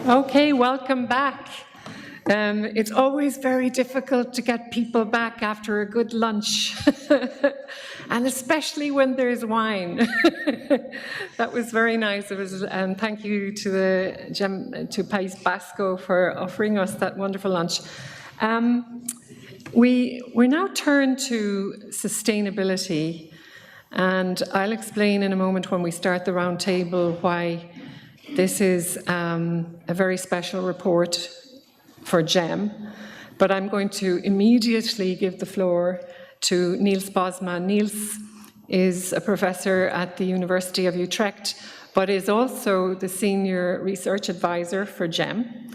Okay, welcome back. It's always very difficult to get people back after a good lunch, and especially when there's wine. That was very nice. It was, thank you to to País Basco for offering us that wonderful lunch. We now turn to sustainability, and I'll explain in a moment when we start the round table why this is a very special report for GEM, but I'm going to immediately give the floor to Niels Bosma. Niels is a professor at the University of Utrecht, but is also the senior research advisor for GEM,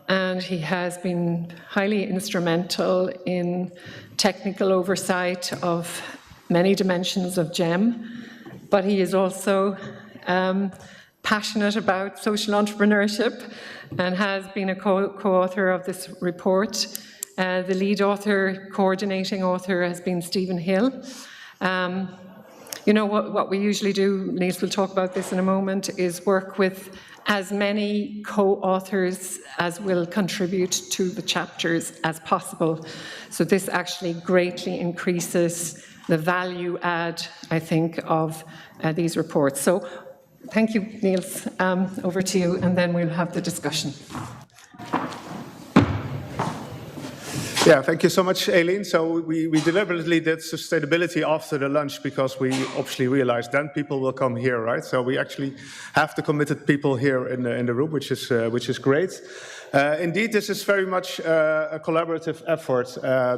and he has been highly instrumental in technical oversight of many dimensions of GEM, but he is also passionate about social entrepreneurship and has been a co-author of this report. The lead author, coordinating author, has been Stephen Hill. You know, what we usually do, Niels will talk about this in a moment, is work with as many co-authors as will contribute to the chapters as possible. So this actually greatly increases the value add, I think, of these reports. So thank you, Niels. Over to you, and then we'll have the discussion. Yeah, thank you so much, Aileen. So we deliberately did sustainability after the lunch because we obviously realized then people will come here, right? So we actually have the committed people here in the room, which is great. Indeed, this is very much a collaborative effort.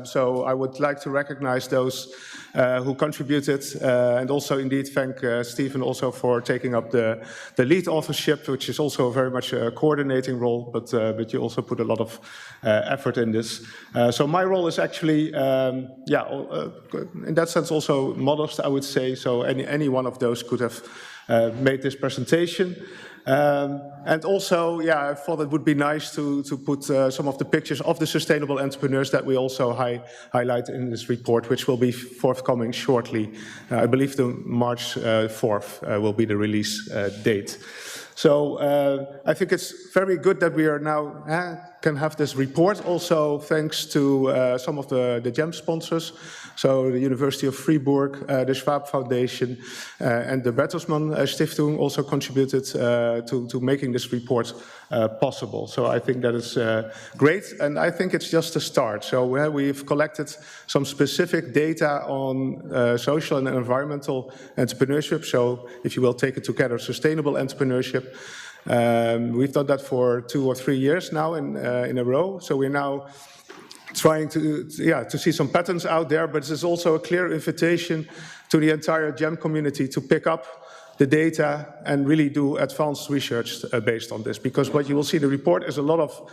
So I would like to recognize those who contributed, and also indeed thank Stephen also for taking up the lead authorship, which is also very much a coordinating role, but you also put a lot of effort in this. So my role is actually, in that sense also modest, I would say. So any one of those could have made this presentation. And also, yeah, I thought it would be nice to put some of the pictures of the sustainable entrepreneurs that we also highlight in this report, which will be forthcoming shortly. I believe the March 4th will be the release date. So I think it's very good that we are now can have this report, also thanks to some of the GEM sponsors. So the University of Fribourg, the Schwab Foundation, and the Bertelsmann Stiftung also contributed to making this report possible. So I think that is great, and I think it's just a start. So we've collected some specific data on social and environmental entrepreneurship. So if you will take it together, sustainable entrepreneurship. We've done that for 2 or 3 years now in a row. So we're now trying to see some patterns out there, but it's also a clear invitation to the entire GEM community to pick up the data and really do advanced research based on this. Because what you will see in the report is a lot of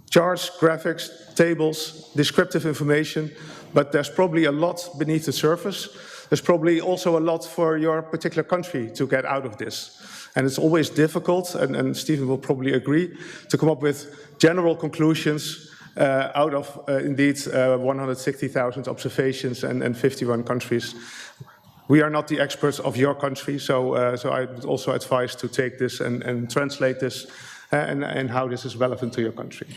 charts, graphics, tables, descriptive information, but there's probably a lot beneath the surface. There's probably also a lot for your particular country to get out of this. And it's always difficult, and Stephen will probably agree, to come up with general conclusions out of, indeed, 160,000 observations and 51 countries. We are not the experts of your country, so I would also advise to take this and translate this and how this is relevant to your country.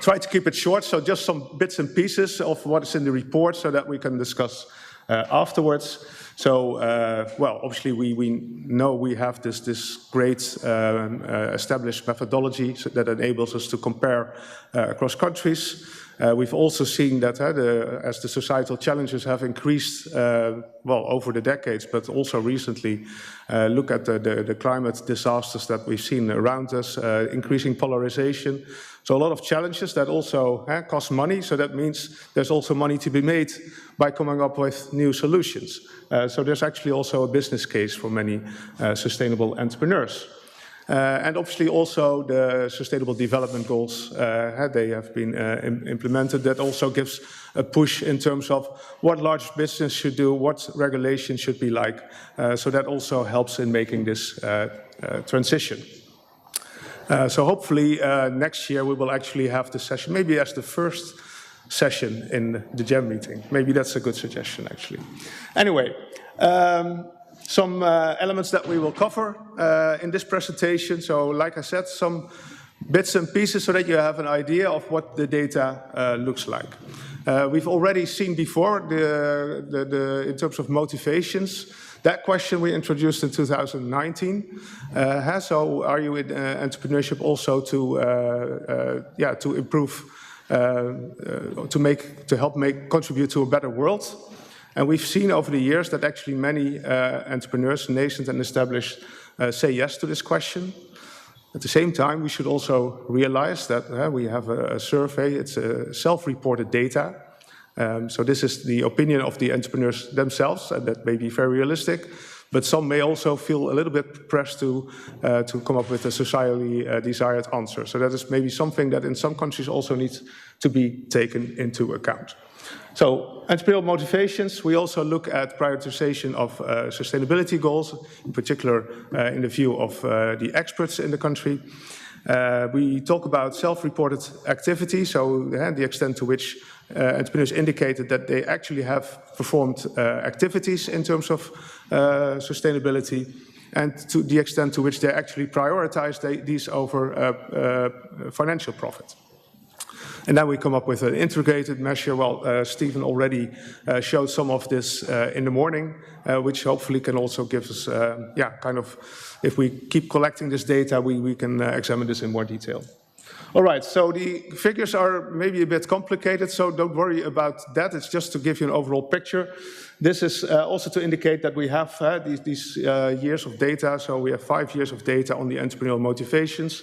Try to keep it short, so just some bits and pieces of what is in the report so that we can discuss afterwards. So, well, obviously we know we have this great established methodology that enables us to compare across countries. We've also seen that as the societal challenges have increased, well, over the decades, but also recently, look at the climate disasters that we've seen around us, increasing polarization. So a lot of challenges that also cost money, so that means there's also money to be made by coming up with new solutions. So there's actually also a business case for many sustainable entrepreneurs. And obviously also the Sustainable Development Goals, they have been implemented. That also gives a push in terms of what large business should do, what regulation should be like. So that also helps in making this transition. So hopefully next year we will actually have the session, maybe as the first session in the GEM meeting. Maybe that's a good suggestion, actually. Anyway, some elements that we will cover in this presentation. So like I said, some bits and pieces so that you have an idea of what the data looks like. We've already seen before, in terms of motivations, that question we introduced in 2019. So are you in entrepreneurship also to improve, to help contribute to a better world? And we've seen over the years that actually many entrepreneurs, nascent and established, say yes to this question. At the same time, we should also realize that we have a survey, it's self-reported data. So this is the opinion of the entrepreneurs themselves, and that may be very realistic, but some may also feel a little bit pressed to come up with a socially desired answer. So that is maybe something that in some countries also needs to be taken into account. So, entrepreneurial motivations, we also look at prioritization of sustainability goals, in particular in the view of the experts in the country. We talk about self-reported activity, so the extent to which entrepreneurs indicated that they actually have performed activities in terms of sustainability, and to the extent to which they actually prioritize these over financial profit. And then we come up with an integrated measure. Well, Stephen already showed some of this in the morning, which hopefully can also give us, kind of, if we keep collecting this data, we can examine this in more detail. All right, so the figures are maybe a bit complicated, so don't worry about that. It's just to give you an overall picture. This is also to indicate that we have these years of data, so we have 5 years of data on the entrepreneurial motivations.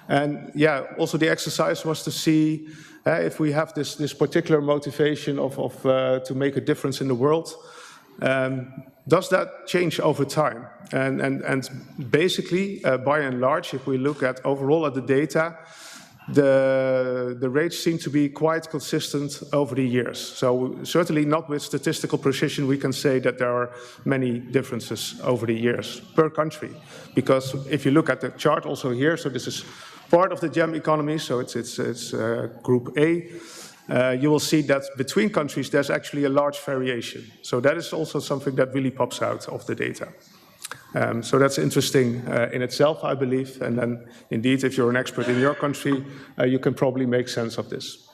And yeah, also the exercise was to see if we have this particular motivation to make a difference in the world, does that change over time? And basically, by and large, if we look at overall at the data, the rates seem to be quite consistent over the years. So certainly not with statistical precision, we can say that there are many differences over the years per country. Because if you look at the chart also here, so this is part of the GEM economy, so it's group A, you will see that between countries there's actually a large variation. So that is also something that really pops out of the data. So that's interesting in itself, I believe, and then indeed if you're an expert in your country, you can probably make sense of this.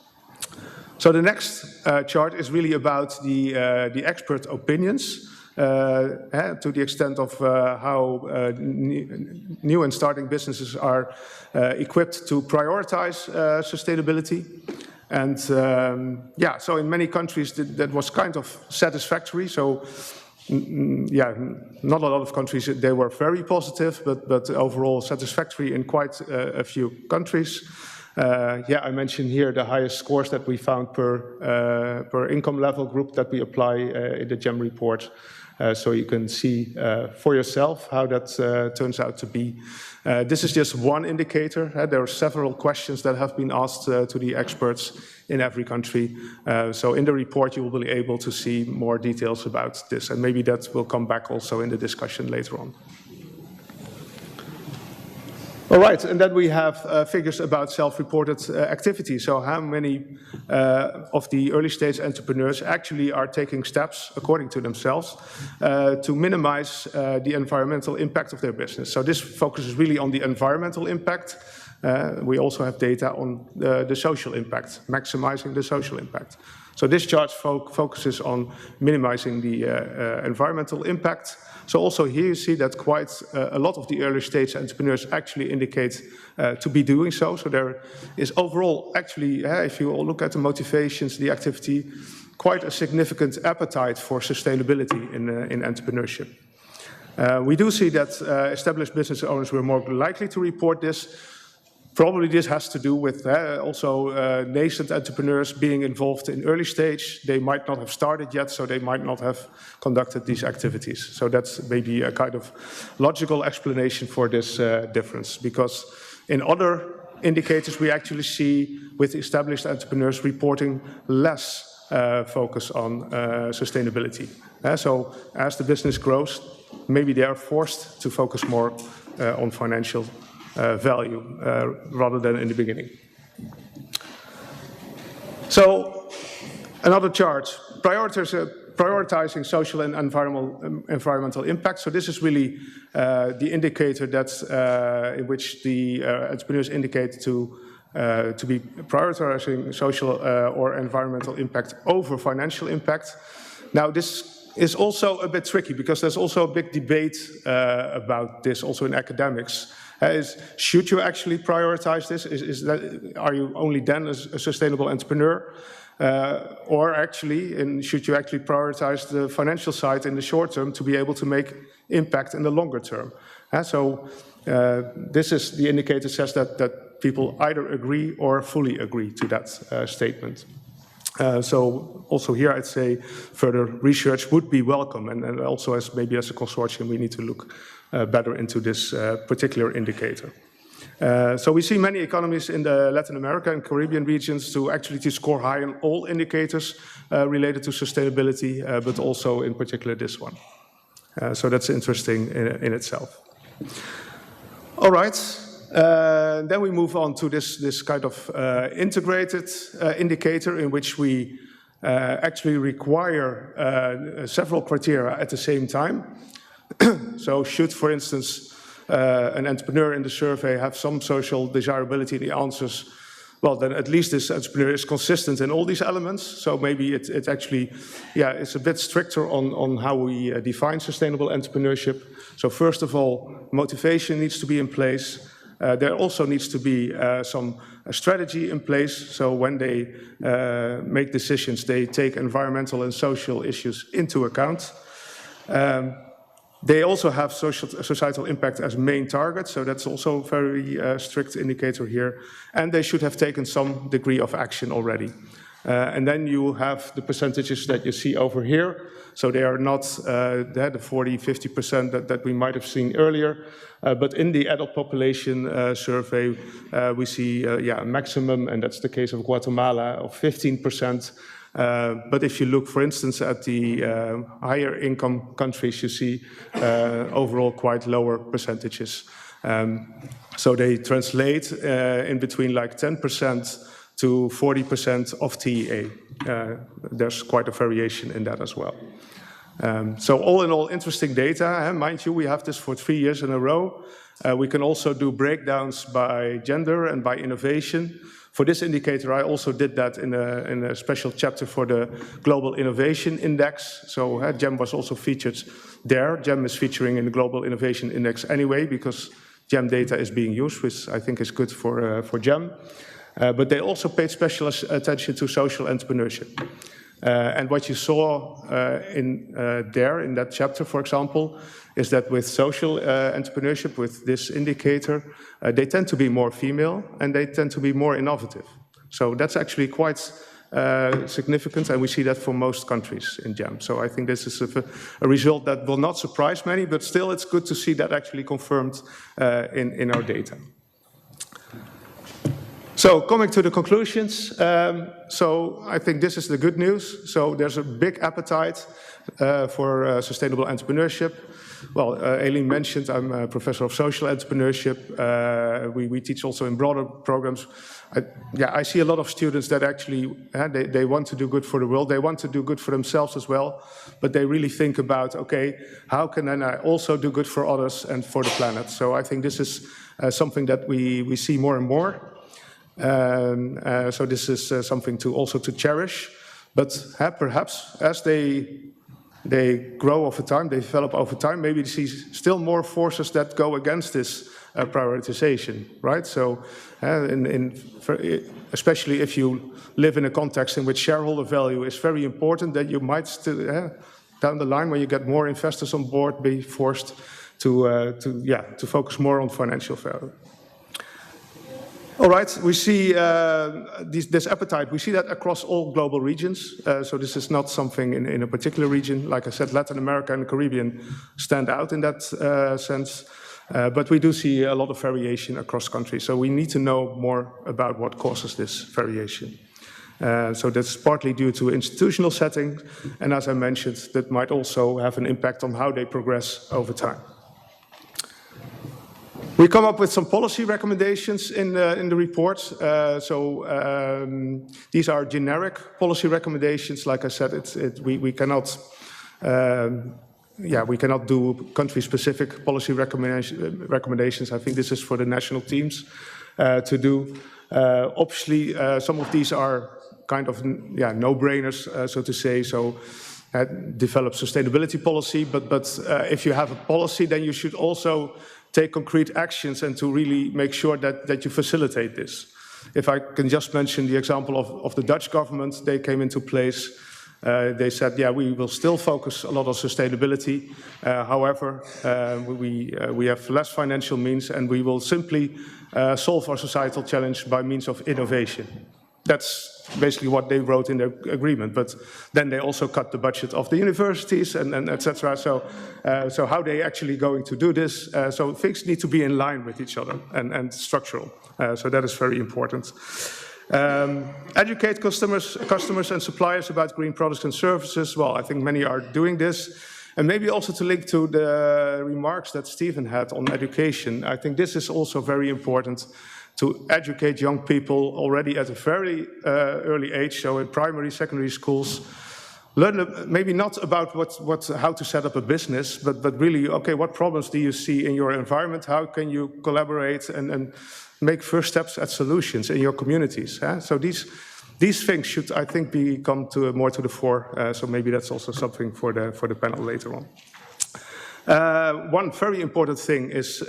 So the next chart is really about the expert opinions. To the extent of how new and starting businesses are equipped to prioritize sustainability. And so in many countries that was kind of satisfactory. So not a lot of countries, they were very positive, but overall satisfactory in quite a few countries. I mentioned here the highest scores that we found per income level group that we apply in the GEM report. So you can see for yourself how that turns out to be. This is just one indicator. There are several questions that have been asked to the experts in every country. So in the report you will be able to see more details about this, and maybe that will come back also in the discussion later on. All right, and then we have figures about self-reported activity. So how many of the early stage entrepreneurs actually are taking steps, according to themselves, to minimize the environmental impact of their business. So this focuses really on the environmental impact. We also have data on the social impact, maximizing the social impact. So this chart focuses on minimizing the environmental impact. So also here you see that quite a lot of the early stage entrepreneurs actually indicate to be doing so. So there is overall actually, if you all look at the motivations, the activity, quite a significant appetite for sustainability in entrepreneurship. We do see that established business owners were more likely to report this. Probably this has to do with also nascent entrepreneurs being involved in early stage. They might not have started yet, so they might not have conducted these activities. So that's maybe a kind of logical explanation for this difference. Because in other indicators, we actually see with established entrepreneurs reporting less focus on sustainability. So as the business grows, maybe they are forced to focus more on financial value rather than in the beginning. So another chart, prioritizing social and environmental impact. So this is really the indicator that's in which the entrepreneurs indicate to be prioritizing social or environmental impact over financial impact. Now this is also a bit tricky because there's also a big debate about this also in academics. Should you actually prioritize this? Are you only then a sustainable entrepreneur? Or actually, should you actually prioritize the financial side in the short term to be able to make impact in the longer term? So this is the indicator says that people either agree or fully agree to that statement. So also here I'd say further research would be welcome, and also maybe as a consortium we need to look better into this particular indicator. So we see many economies in the Latin America and Caribbean regions to score high on all indicators related to sustainability, but also in particular this one. So that's interesting in itself. All right, then we move on to this kind of integrated indicator in which we actually require several criteria at the same time. So should, for instance, an entrepreneur in the survey have some social desirability in the answers, well, then at least this entrepreneur is consistent in all these elements. So maybe it actually, it's a bit stricter on how we define sustainable entrepreneurship. So first of all, motivation needs to be in place. There also needs to be some strategy in place. So when they make decisions, they take environmental and social issues into account. They also have societal impact as main target, so that's also a very strict indicator here. And they should have taken some degree of action already. And then you have the percentages that you see over here. So they are not the 40–50% that we might have seen earlier. But in the adult population survey, we see a maximum, and that's the case of Guatemala, of 15%. But if you look, for instance, at the higher income countries, you see overall quite lower percentages. So they translate in between like 10% to 40% of TEA. There's quite a variation in that as well. So all in all, interesting data. Mind you, we have this for 3 years in a row. We can also do breakdowns by gender and by innovation. For this indicator, I also did that in a special chapter for the Global Innovation Index. So GEM was also featured there. GEM is featuring in the Global Innovation Index anyway, because GEM data is being used, which I think is good for GEM. But they also paid special attention to social entrepreneurship. And what you saw in that chapter, for example, is that with social entrepreneurship, with this indicator, they tend to be more female and they tend to be more innovative. So that's actually quite significant, and we see that for most countries in GEM. So I think this is a result that will not surprise many, but still it's good to see that actually confirmed in our data. So coming to the conclusions, so I think this is the good news. So there's a big appetite for sustainable entrepreneurship. Well, Aileen mentioned I'm a professor of social entrepreneurship. We teach also in broader programs. I see a lot of students that actually, they want to do good for the world. They want to do good for themselves as well. But they really think about, okay, how can I also do good for others and for the planet? So I think this is something that we see more and more. So this is something to cherish, but perhaps as they grow over time, they develop over time, maybe they see still more forces that go against this prioritization, right? So especially if you live in a context in which shareholder value is very important, that you might still, down the line when you get more investors on board, be forced to focus more on financial value. All right, we see this appetite, we see that across all global regions. So this is not something in a particular region. Like I said, Latin America and the Caribbean stand out in that sense. But we do see a lot of variation across countries. So we need to know more about what causes this variation. So that's partly due to institutional settings. And as I mentioned, that might also have an impact on how they progress over time. We come up with some policy recommendations in the report. These are generic policy recommendations. Like I said, we cannot we cannot do country-specific policy recommendations. I think this is for the national teams to do. Obviously, some of these are kind of no-brainers, so to say. So, develop sustainability policy, but if you have a policy, then you should also take concrete actions and to really make sure that you facilitate this. If I can just mention the example of the Dutch government, they came into place. They said, yeah, we will still focus a lot on sustainability. However, we have less financial means, and we will simply solve our societal challenge by means of innovation. That's basically what they wrote in their agreement. But then they also cut the budget of the universities and etc. So how they actually going to do this? So things need to be in line with each other and structural. So that is very important. Educate customers and suppliers about green products and services. Well, I think many are doing this. And maybe also to link to the remarks that Stephen had on education. I think this is also very important to educate young people already at a very early age, so in primary, secondary schools. Learn maybe not about how to set up a business, but really, okay, what problems do you see in your environment? How can you collaborate and make first steps at solutions in your communities? So these things should, I think, come more to the fore. So maybe that's also something for the panel later on. One very important thing is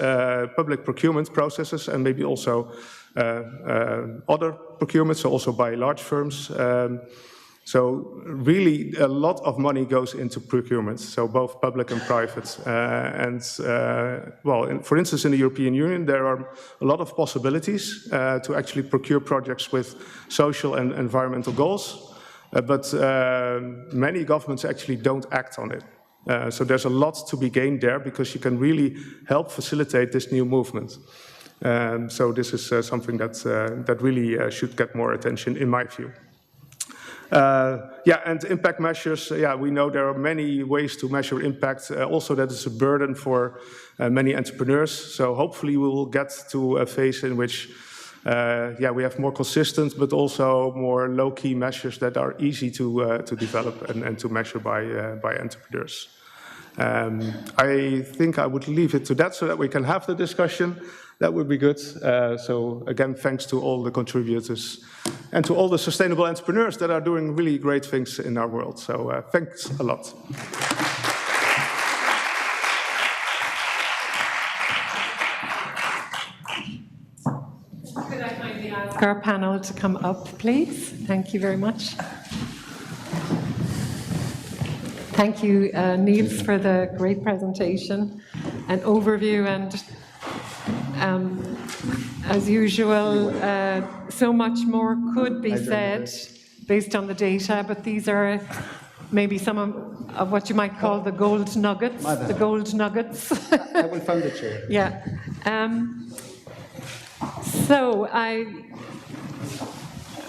public procurement processes, and maybe also other procurements, so also by large firms. So really a lot of money goes into procurement, so both public and private. For instance, in the European Union, there are a lot of possibilities to actually procure projects with social and environmental goals, but many governments actually don't act on it. So there's a lot to be gained there because you can really help facilitate this new movement. So this is something that really should get more attention, in my view. And impact measures. We know there are many ways to measure impact. Also, that is a burden for many entrepreneurs. So hopefully, we will get to a phase in which we have more consistent, but also more low-key measures that are easy to develop and to measure by entrepreneurs. I think I would leave it to that so that we can have the discussion. That would be good. So again, thanks to all the contributors and to all the sustainable entrepreneurs that are doing really great things in our world. So thanks a lot. Could I kindly ask our panel to come up, please? Thank you very much. Thank you, Niels, for the great presentation and overview. And as usual, so much more could be said based on the data, but these are maybe some of what you might call the gold nuggets. The gold nuggets. I will find the chair. Yeah. So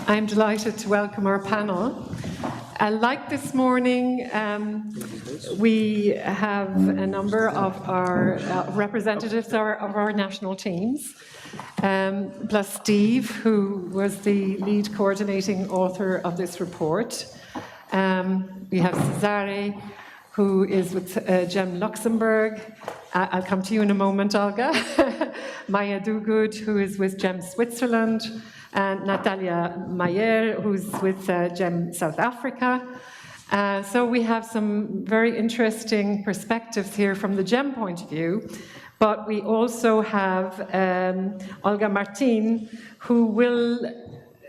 I'm delighted to welcome our panel. Like this morning, we have a number of our representatives of our national teams, plus Steve, who was the lead coordinating author of this report. We have Cesare, who is with GEM-Luxembourg. I'll come to you in a moment, Olga. Maya Dougoud, who is with GEM-Switzerland. And Natanya who's with GEM South Africa. So we have some very interesting perspectives here from the GEM point of view, but we also have Olga Martín, who will,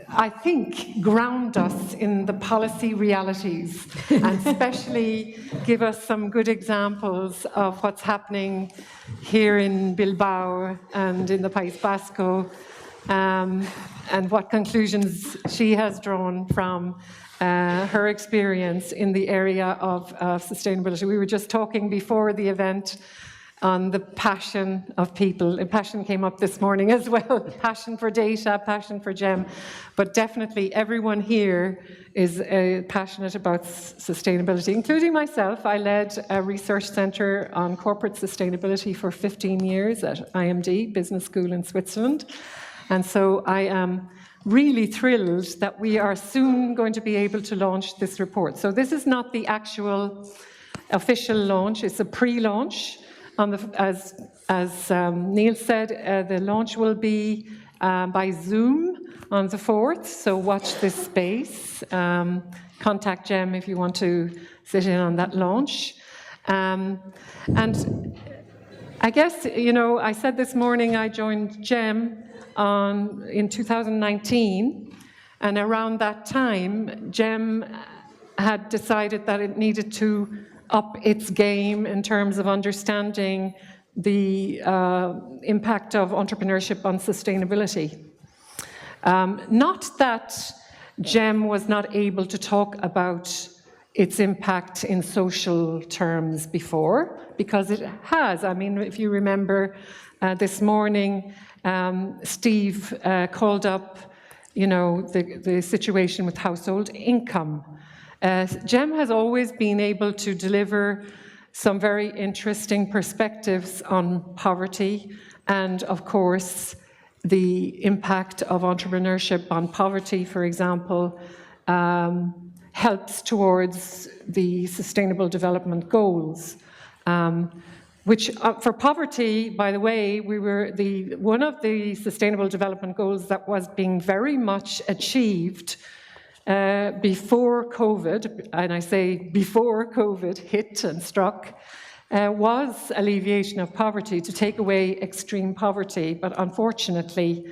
I think, ground us in the policy realities and especially give us some good examples of what's happening here in Bilbao and in the País Vasco. And what conclusions she has drawn from her experience in the area of sustainability. We were just talking before the event on the passion of people. And passion came up this morning as well, passion for data, passion for GEM. But definitely everyone here is passionate about sustainability, including myself. I led a research centre on corporate sustainability for 15 years at IMD, Business School in Switzerland. And so I am really thrilled that we are soon going to be able to launch this report. So this is not the actual official launch, it's a pre-launch. As Niels said, the launch will be by Zoom on the 4th, so watch this space. Contact GEM if you want to sit in on that launch. And I guess, you know, I said this morning I joined GEM in 2019, and around that time, GEM had decided that it needed to up its game in terms of understanding the impact of entrepreneurship on sustainability. Not that GEM was not able to talk about its impact in social terms before, because it has. I mean, if you remember this morning, Steve called up, you know, the situation with household income. GEM has always been able to deliver some very interesting perspectives on poverty and, of course, the impact of entrepreneurship on poverty, for example, helps towards the Sustainable Development Goals, which for poverty, by the way, we were one of the Sustainable Development Goals that was being very much achieved before COVID, and I say before COVID hit and struck, was alleviation of poverty, to take away extreme poverty. But unfortunately,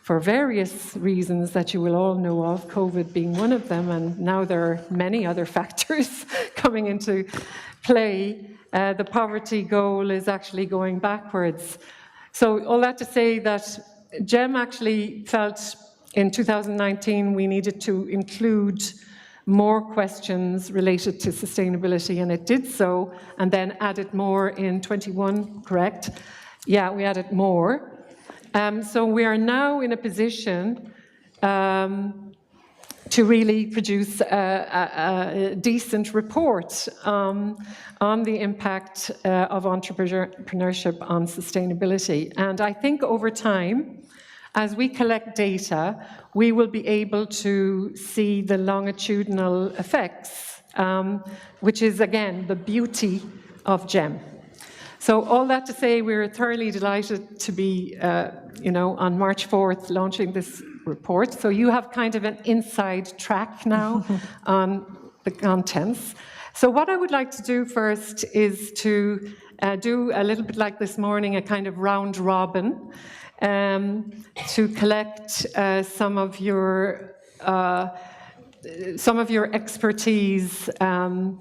for various reasons that you will all know of, COVID being one of them, and now there are many other factors coming into play, the poverty goal is actually going backwards. So all that to say that GEM actually felt in 2019, we needed to include more questions related to sustainability, and it did so, and then added more in 21, correct? Yeah, we added more. So we are now in a position to really produce a decent report on the impact of entrepreneurship on sustainability. And I think over time, as we collect data, we will be able to see the longitudinal effects, which is, again, the beauty of GEM. So all that to say, we're thoroughly delighted to be, you know, on March 4th launching this report. So you have kind of an inside track now on the contents. So what I would like to do first is to do a little bit like this morning, a kind of round robin, to collect some of your expertise on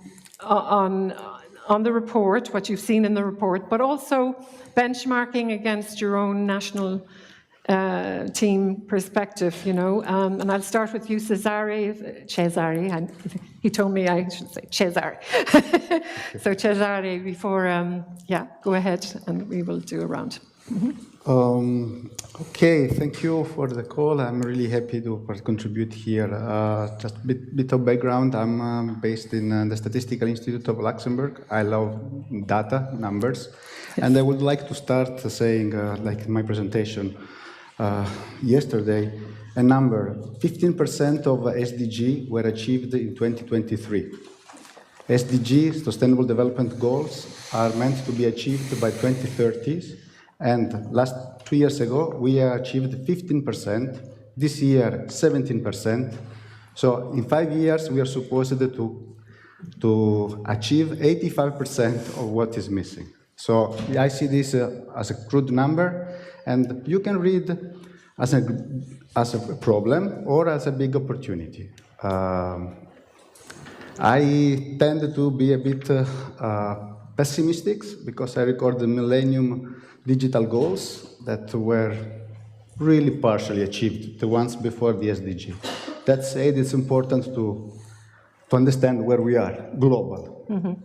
the report, what you've seen in the report, but also benchmarking against your own national team perspective, you know. And I'll start with you, Cesare. And he told me I should say Cesare. So Cesare, before, yeah, go ahead and we will do a round. Okay, thank you for the call. I'm really happy to contribute here. Just a bit of background. I'm based in the Statistical Institute of Luxembourg. I love data, numbers. Yes. And I would like to start saying, like in my presentation yesterday, a number, 15% of SDG were achieved in 2023. SDG, Sustainable Development Goals, are meant to be achieved by 2030. And last 2 years ago, we achieved 15%. This year, 17%. So in 5 years, we are supposed to achieve 85% of what is missing. So I see this as a crude number, and you can read as a problem or as a big opportunity. I tend to be a bit pessimistic because I record the Millennium Digital Goals that were really partially achieved, the ones before the SDG. That said, it's important to to understand where we are, global.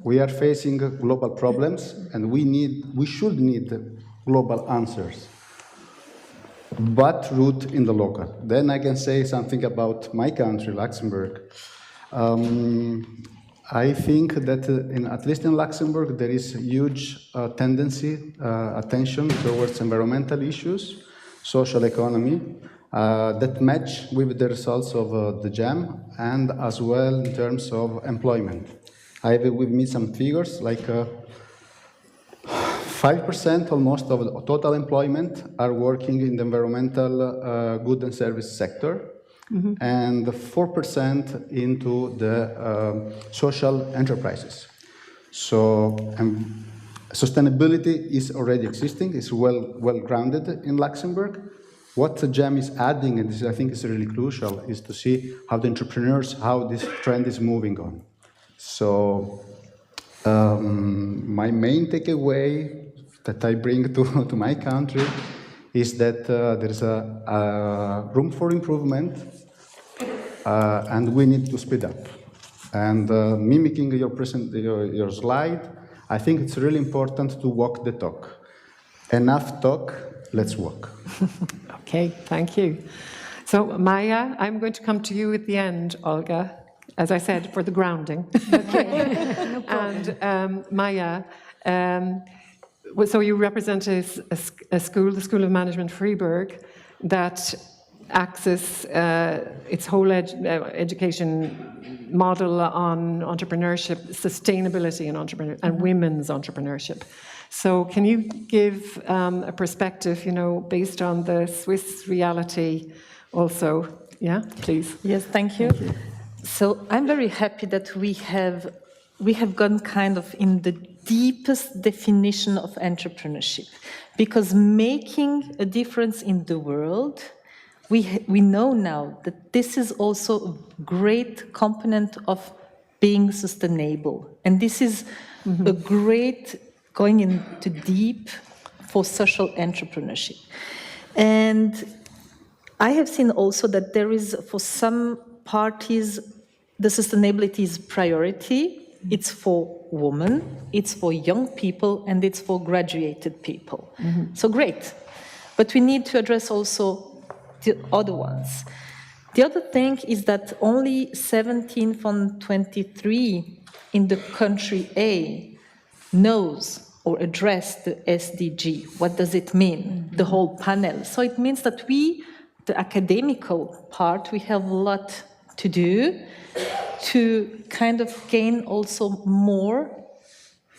We are facing global problems, and we should need global answers, but root in the local. Then I can say something about my country, Luxembourg. I think that at least in Luxembourg, there is a huge tendency, attention towards environmental issues, social economy, that match with the results of the GEM, and as well in terms of employment. I have with me some figures, like 5% almost of the total employment are working in the environmental good and service sector, and 4% into the social enterprises. So sustainability is already existing, is well grounded in Luxembourg. What the GEM is adding, and this I think is really crucial, is to see how the entrepreneurs, how this trend is moving on. So my main takeaway that I bring to my country is that there's a room for improvement, and we need to speed up. And mimicking your slide, I think it's really important to walk the talk. Enough talk, let's walk. Okay, thank you. So Maya, I'm going to come to you at the end, Olga, as I said, for the grounding. Okay, no problem. And Maya, so you represent a school, the School of Management Fribourg, that axes its whole education model on entrepreneurship, sustainability and women's entrepreneurship. So can you give a perspective, based on the Swiss reality also? Yeah, please. Yes, thank you. So I'm very happy that we have gone kind of in the deepest definition of entrepreneurship, because making a difference in the world, we know now that this is also a great component of being sustainable. And this is a great going into deep for social entrepreneurship. And I have seen also that there is, for some parties, the sustainability is priority. It's for women, it's for young people, and it's for graduated people. So great. But we need to address also the other ones. The other thing is that only 17 from 23 in the country A knows or address the SDG. What does it mean? The whole panel. So it means that we, the academical part, we have a lot to do to kind of gain also more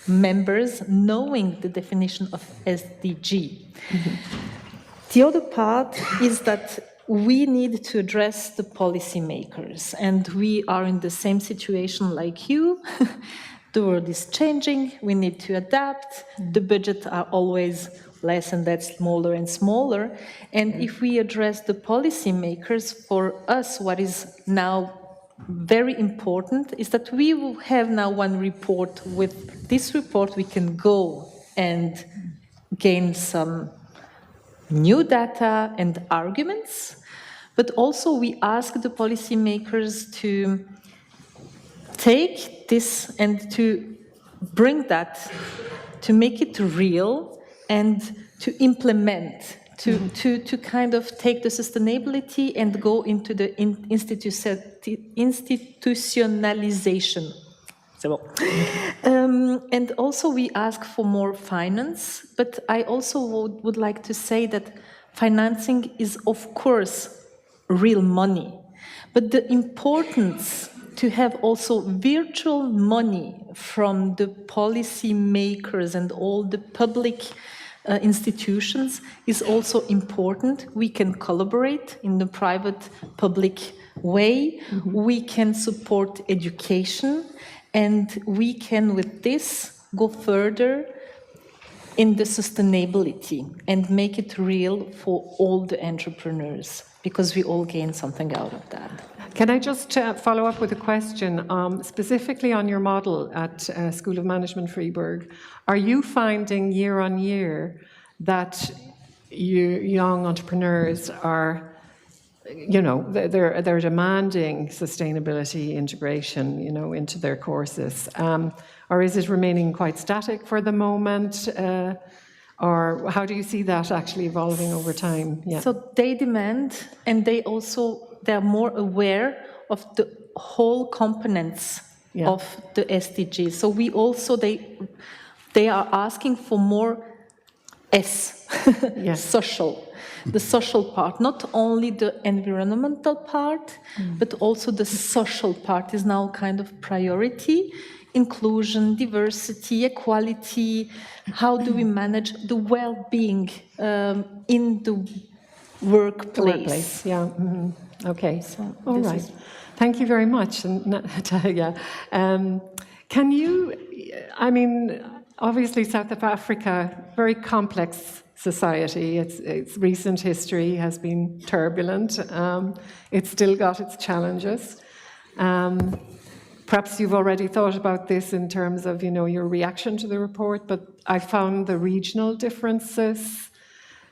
members knowing the definition of SDG. The other part is that we need to address the policymakers, and we are in the same situation like you. The world is changing, we need to adapt, the budgets are always less and that's smaller and smaller, and if we address the policymakers, for us what is now very important is that we will have now one report. With this report we can go and gain some new data and arguments, but also we ask the policymakers to take this and to bring that, to make it real and to implement, to kind of take the sustainability and go into the institutionalization. And also we ask for more finance, but I also would like to say that financing is of course real money, but the importance to have also virtual money from the policy makers and all the public institutions is also important. We can collaborate in the private-public way. We can support education, and we can, with this, go further in the sustainability and make it real for all the entrepreneurs, because we all gain something out of that. Can I just follow up with a question, specifically on your model at School of Management Fribourg? Are you finding year on year that young entrepreneurs are you know, they're demanding sustainability integration, you know, into their courses? Or is it remaining quite static for the moment? Or how do you see that actually evolving over time? Yeah. So they demand, and they're more aware of the whole components of the SDGs. So they are asking for more social. The social part, not only the environmental part, but also the social part is now kind of priority. Inclusion, diversity, equality, how do we manage the well-being in the workplace? Yeah. Mm-hmm. Okay. So all right. Thank you very much, Natanya. Can you, I mean, obviously South Africa, very complex society. Its recent history has been turbulent. It's still got its challenges. Perhaps you've already thought about this in terms of, you know, your reaction to the report, but I found the regional differences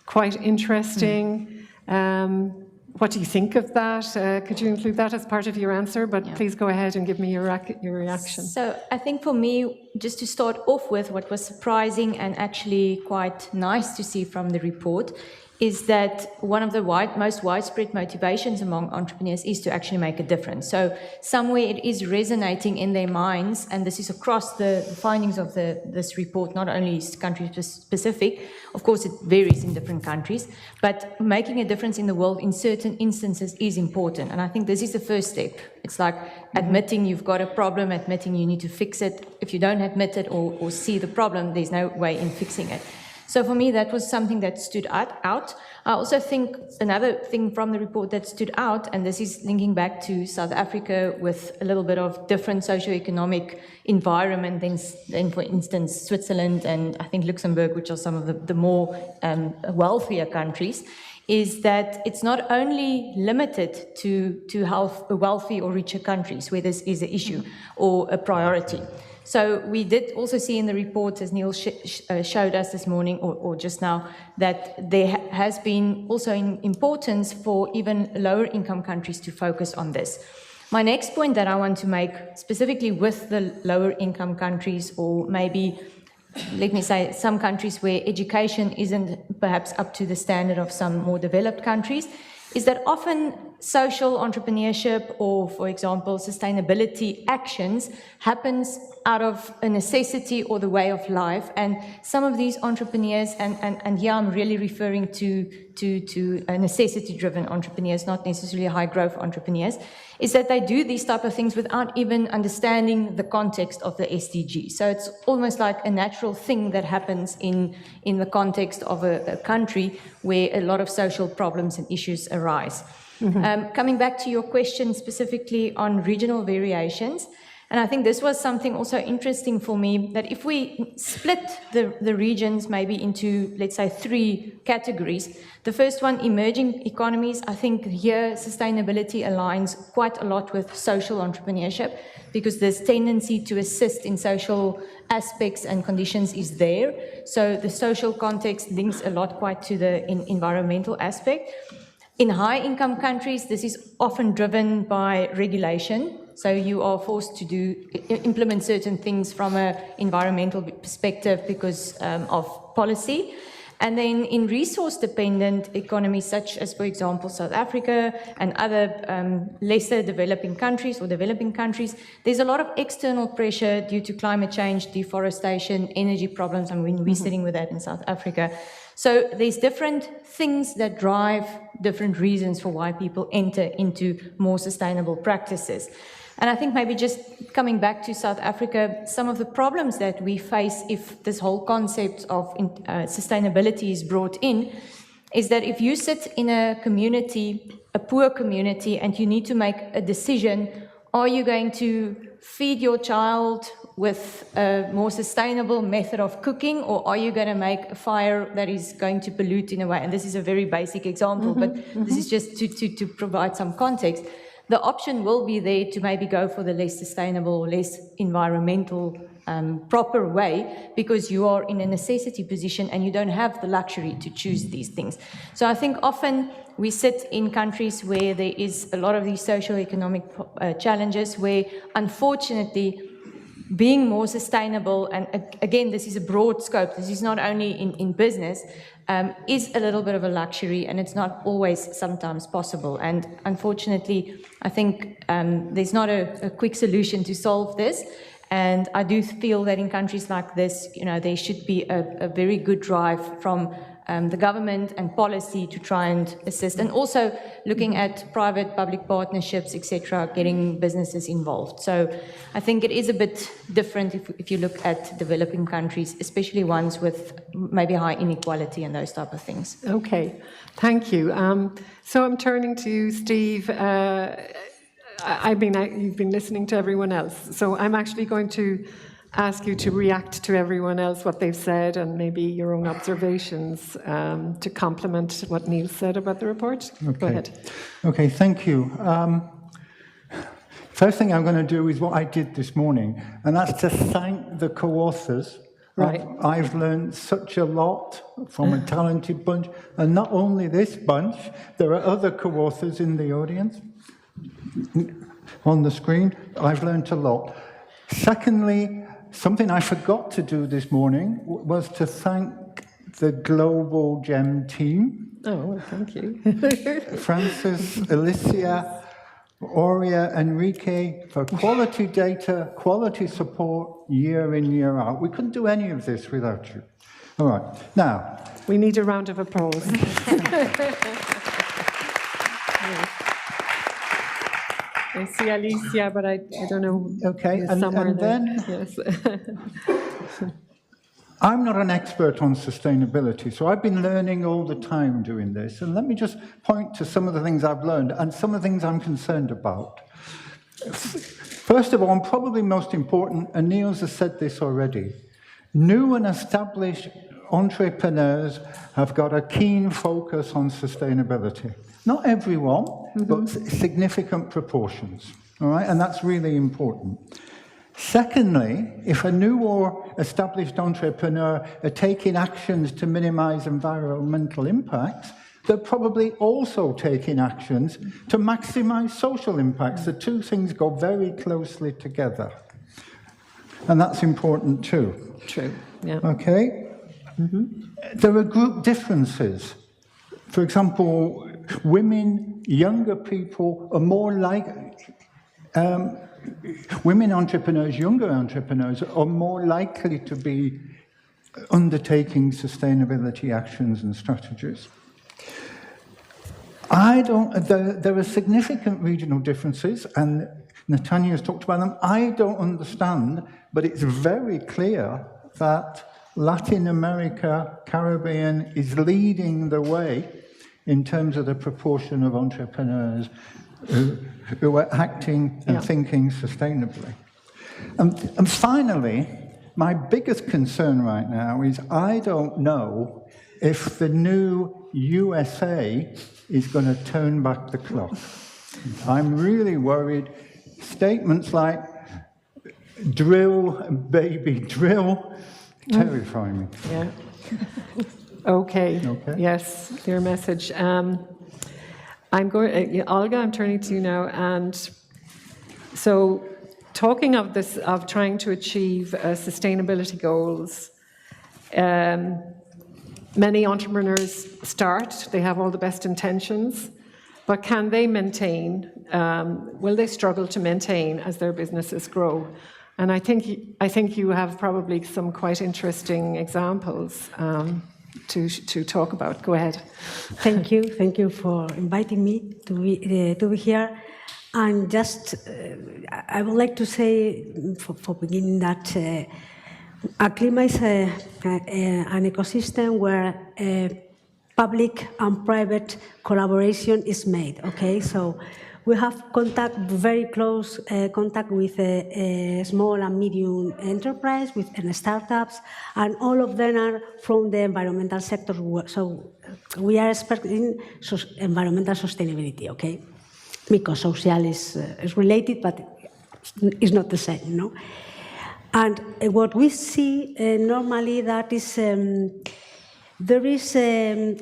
quite interesting. What do you think of that? Could you include that as part of your answer? But please go ahead and give me your reaction. So I think for me, just to start off with, what was surprising and actually quite nice to see from the report is that one of the most widespread motivations among entrepreneurs is to actually make a difference. So somewhere it is resonating in their minds, and this is across the findings of this report, not only country specific. Of course, it varies in different countries, but making a difference in the world in certain instances is important. And I think this is the first step. It's like admitting you've got a problem, admitting you need to fix it. If you don't admit it or see the problem, there's no way in fixing it. So for me, that was something that stood out. I also think another thing from the report that stood out, and this is linking back to South Africa with a little bit of different socioeconomic environment than for instance, Switzerland and I think Luxembourg, which are some of the more wealthier countries, is that it's not only limited to wealthy or richer countries where this is an issue or a priority. So we did also see in the report, as Niels showed us this morning or just now, that there has been also an importance for even lower income countries to focus on this. My next point that I want to make specifically with the lower income countries, or maybe, let me say, some countries where education isn't perhaps up to the standard of some more developed countries, is that often social entrepreneurship or, for example, sustainability actions happens out of a necessity or the way of life. And some of these entrepreneurs, and here I'm really referring to necessity-driven entrepreneurs, not necessarily high-growth entrepreneurs, is that they do these type of things without even understanding the context of the SDG. So it's almost like a natural thing that happens in the context of a country where a lot of social problems and issues arise. Mm-hmm. Coming back to your question specifically on regional variations, and I think this was something also interesting for me, that if we split the regions maybe into, let's say, 3 categories. The first one, emerging economies, I think here sustainability aligns quite a lot with social entrepreneurship, because this tendency to assist in social aspects and conditions is there. So the social context links a lot quite to the environmental aspect. In high-income countries, this is often driven by regulation. So you are forced to implement certain things from an environmental perspective because of policy. And then in resource-dependent economies, such as, for example, South Africa and other lesser developing countries or developing countries, there's a lot of external pressure due to climate change, deforestation, energy problems. I mean, we're sitting with that in South Africa. So there's different things that drive different reasons for why people enter into more sustainable practices. And I think maybe just coming back to South Africa, some of the problems that we face if this whole concept of sustainability is brought in, is that if you sit in a community, a poor community, and you need to make a decision, are you going to feed your child with a more sustainable method of cooking, or are you going to make a fire that is going to pollute in a way? And this is a very basic example, but this is just to provide some context. The option will be there to maybe go for the less sustainable, less environmental proper way, because you are in a necessity position and you don't have the luxury to choose these things. So I think often we sit in countries where there is a lot of these socio-economic challenges, where unfortunately being more sustainable, and again, this is a broad scope, this is not only in business, is a little bit of a luxury, and it's not always sometimes possible. And unfortunately, I think there's not a quick solution to solve this. And I do feel that in countries like this, there should be a very good drive from the government and policy to try and assist, and also looking at private-public partnerships, etc., getting businesses involved. So I think it is a bit different if you look at developing countries, especially ones with maybe high inequality and those type of things. Okay, thank you. So I'm turning to you, Steve. You've been listening to everyone else, so I'm actually going to ask you to react to everyone else, what they've said, and maybe your own observations to complement what Niels said about the report. Okay. Go ahead. Okay, thank you. First thing I'm going to do is what I did this morning, and that's to thank the co-authors. Right. I've learned such a lot from a talented bunch, and not only this bunch, there are other co-authors in the audience. On the screen, I've learned a lot. Secondly, something I forgot to do this morning was to thank the global GEM team. Oh, well, thank you. Francis, Alicia, Aurea, Enrique, for quality data, quality support, year in, year out. We couldn't do any of this without you. All right, now. We need a round of applause. I see Alicia, but I don't know. Okay, and then yes. I'm not an expert on sustainability, so I've been learning all the time doing this. And let me just point to some of the things I've learned and some of the things I'm concerned about. First of all, and probably most important, and Niels has said this already, new and established entrepreneurs have got a keen focus on sustainability. Not everyone, but significant proportions, all right? And that's really important. Secondly, if a new or established entrepreneur are taking actions to minimize environmental impacts, they're probably also taking actions to maximize social impacts. The two things go very closely together. And that's important too. True, yeah. Okay? There are group differences. For example, women, younger people are more women entrepreneurs, younger entrepreneurs are more likely to be undertaking sustainability actions and strategies. There are significant regional differences, and Natanya has talked about them. I don't understand, but it's very clear that Latin America, Caribbean is leading the way in terms of the proportion of entrepreneurs who are acting and thinking sustainably. And finally, my biggest concern right now is I don't know if the new USA is going to turn back the clock. I'm really worried. Statements like, drill, baby, drill, terrify me. Yeah. Okay. Yes, clear message. Olga, I'm turning to you now. And so, talking of this, of trying to achieve sustainability goals, many entrepreneurs start, they have all the best intentions, but can they maintain, will they struggle to maintain as their businesses grow? And I think you have probably some quite interesting examples to talk about. Go ahead. Thank you for inviting me to be here. And just, I would like to say, for beginning, that ACLIMA is an ecosystem where public and private collaboration is made, okay? So we have very close contact with small and medium enterprise, with startups, and all of them are from the environmental sector. So we are experts in environmental sustainability, okay? Because social is related, but it's not the same, no? And what we see normally that is there is we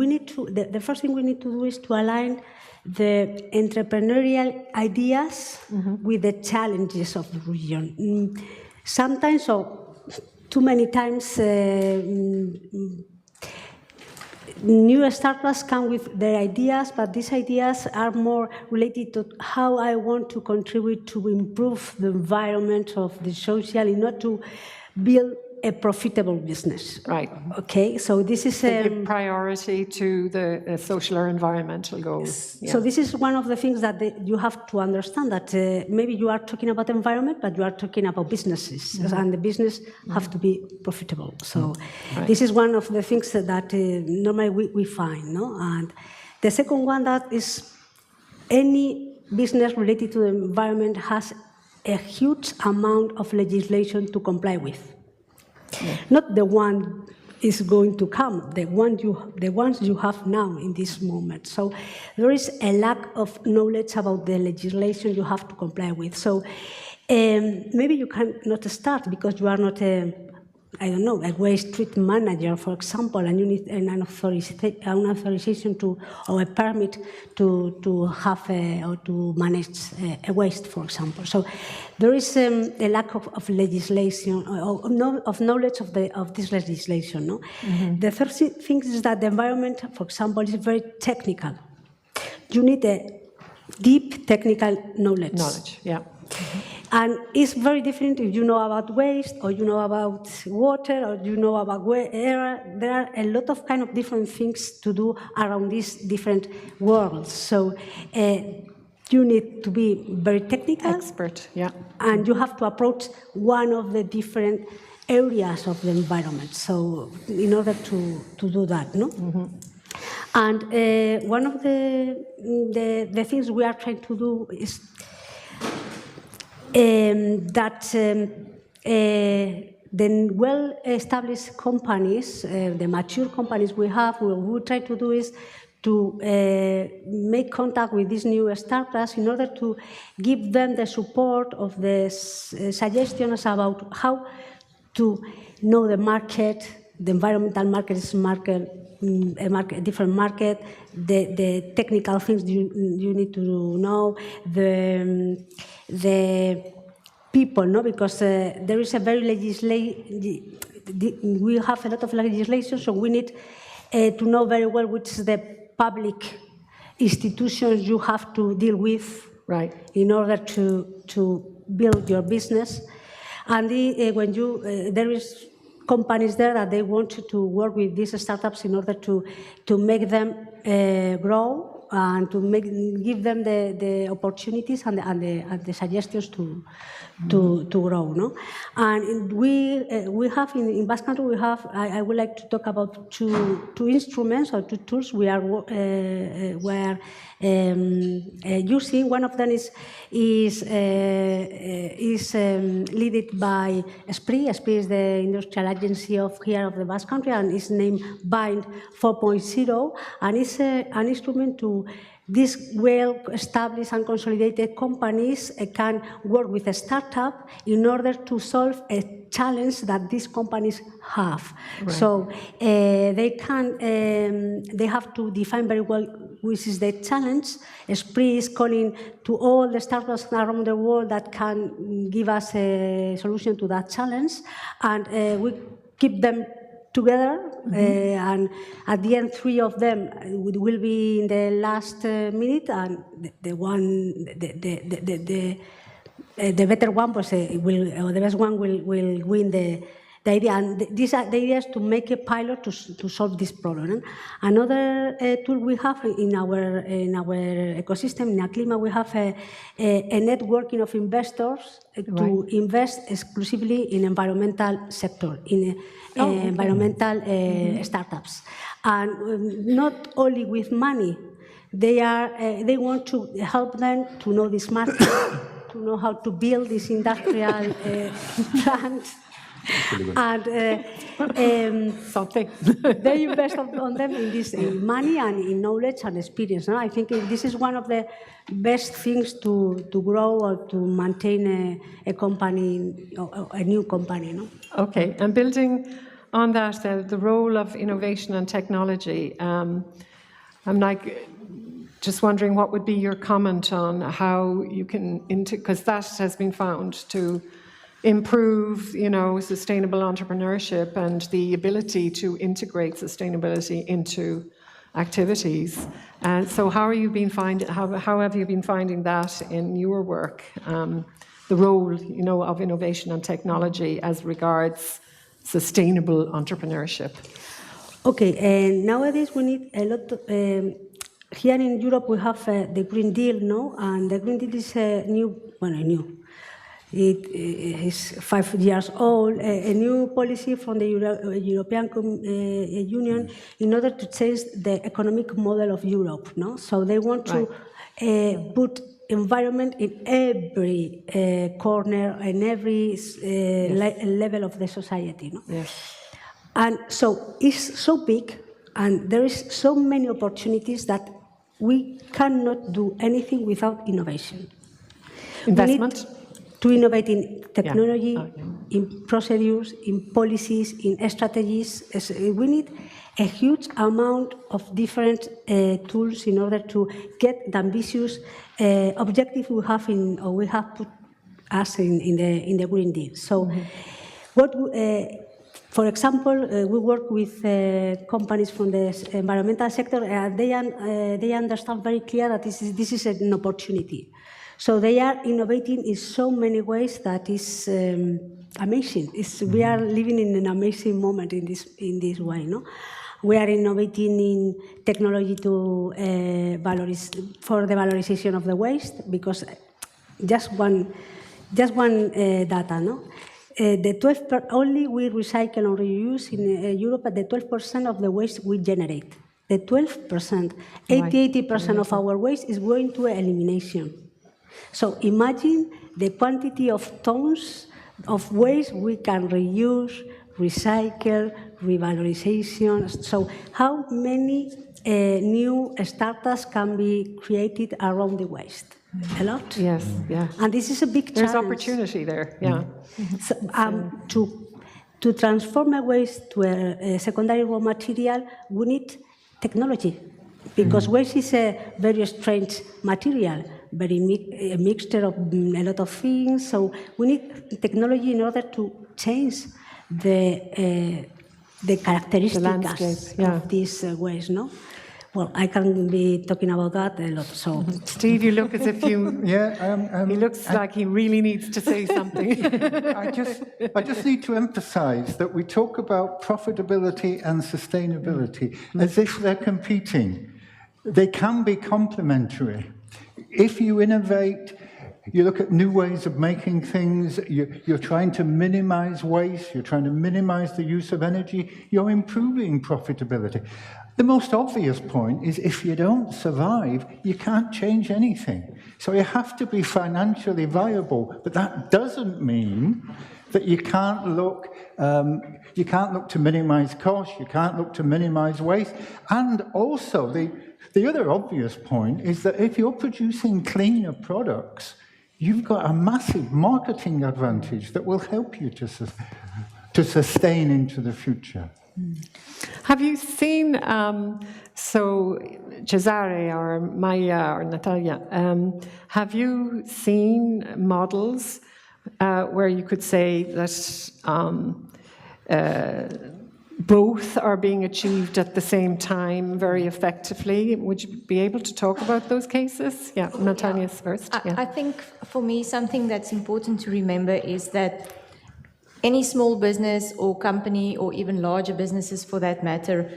need to, the first thing we need to do is to align the entrepreneurial ideas with the challenges of the region. Sometimes, or too many times, new startups come with their ideas, but these ideas are more related to how I want to contribute to improve the environment of the social, not to build a profitable business. Right. Okay, so this is give priority to the social or environmental goals. Yeah. So this is one of the things that you have to understand, that maybe you are talking about environment, but you are talking about businesses, and the business have to be profitable. So this is one of the things that normally we find, no? And the second one, that is any business related to the environment has a huge amount of legislation to comply with. Not the one is going to come, the ones you have now in this moment. So there is a lack of knowledge about the legislation you have to comply with. So maybe you cannot start because you are not a waste treatment manager, for example, and you need an authorization or a permit to have or to manage a waste, for example. So there is a lack of legislation, of knowledge of this legislation. No? The third thing is that the environment, for example, is very technical. You need a deep technical knowledge. Yeah. And it's very different if you know about waste, or you know about water, or you know about air. There are a lot of kind of different things to do around these different worlds. So you need to be very technical. Expert, yeah. And you have to approach one of the different areas of the environment. So in order to do that, no? And one of the things we are trying to do is that the well-established companies, the mature companies we have, what we try to do is to make contact with these new startups in order to give them the support of the suggestions about how to know the market. The environmental market is a different market, the technical things you need to know, the people, no? Because there is a very we have a lot of legislation, so we need to know very well which is the public institutions you have to deal with, right, in order to build your business. And when there is companies there that they want to work with these startups in order to make them grow and to give them the opportunities and the suggestions to grow, no? And we have in Basque Country we have. I would like to talk about two instruments or two tools we are using. One of them is led by SPRI. SPRI is the industrial agency of the Basque Country, and is named Bind 4.0, and it's an instrument to these well-established and consolidated companies can work with a startup in order to solve a challenge that these companies have. Right. So they have to define very well which is the challenge. SPRI is calling to all the startups around the world that can give us a solution to that challenge, and we keep them together, and at the end, 3 of them will be in the last minute, and the better one, the best one will win the idea. And the idea is to make a pilot to solve this problem. Another tool we have in our ecosystem, in ACLIMA, we have a networking of investors to invest exclusively in environmental sector, in environmental startups. And not only with money, they want to help them to know this market, to know how to build this industrial plant, And Something. they invest on them in this in money and in knowledge and experience. No? I think this is one of the best things to grow or to maintain a company, a new company. No? Okay, and building on that, the role of innovation and technology, I'm like just wondering what would be your comment on how you can, because that has been found to improve, sustainable entrepreneurship and the ability to integrate sustainability into activities. And so how have you been finding that in your work, the role, of innovation and technology as regards sustainable entrepreneurship? Okay, and nowadays we need a lot of, here in Europe we have the Green Deal, no? And the Green Deal is new. It is 5 years old, a new policy from the European Union in order to change the economic model of Europe, no? So they want to put environment in every corner, in every level of the society, no? Yes. And so it's so big, and there is so many opportunities that we cannot do anything without innovation. Investment? To innovate in technology, in procedures, in policies, in strategies. We need a huge amount of different tools in order to get the ambitious objective we have put us in the Green Deal. So, for example, we work with companies from the environmental sector, and they understand very clear that this is an opportunity. So they are innovating in so many ways that is amazing. We are living in an amazing moment in this way, no? We are innovating in technology for the valorization of the waste, because just one data, no? Only we recycle or reuse in Europe at the 12% of the waste we generate. The 12%, 80% of our waste is going to elimination. So imagine the quantity of tons of waste we can reuse, recycle, revalorization. So how many new startups can be created around the waste? A lot. Yes, yeah. And this is a big challenge. There's opportunity there, yeah. So, to transform a waste to a secondary raw material, we need technology, because waste is a very strange material, a mixture of a lot of things. So we need technology in order to change the characteristics of this waste, no? Well, I can be talking about that a lot. So, Steve, you look as if you. Yeah, he looks like he really needs to say something. I just need to emphasize that we talk about profitability and sustainability as if they're competing. They can be complementary. If you innovate, you look at new ways of making things, you're trying to minimize waste, you're trying to minimize the use of energy, you're improving profitability. The most obvious point is if you don't survive, you can't change anything. So you have to be financially viable, but that doesn't mean that you can't look to minimize costs, you can't look to minimize waste. And also, the other obvious point is that if you're producing cleaner products, you've got a massive marketing advantage that will help you to sustain into the future. Have you seen, Cesare or Maya or Natanya, have you seen models where you could say that both are being achieved at the same time very effectively? Would you be able to talk about those cases? Yeah, Natanya's first. I think for me something that's important to remember is that any small business or company, or even larger businesses for that matter,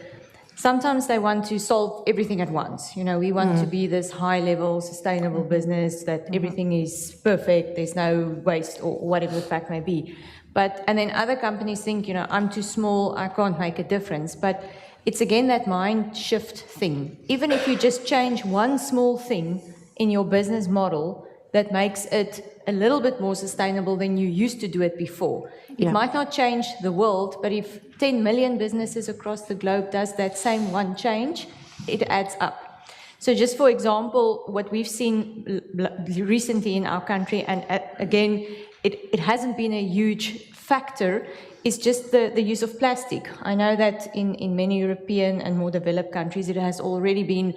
sometimes they want to solve everything at once. We want to be this high-level, sustainable business that everything is perfect, there's no waste, or whatever the fact may be. And then other companies think, I'm too small, I can't make a difference. But it's again that mind shift thing. Even if you just change one small thing in your business model, that makes it a little bit more sustainable than you used to do it before. It might not change the world, but if 10 million businesses across the globe does that same one change, it adds up. So just for example, what we've seen recently in our country, and again, it hasn't been a huge factor, is just the use of plastic. I know that in many European and more developed countries, it has already been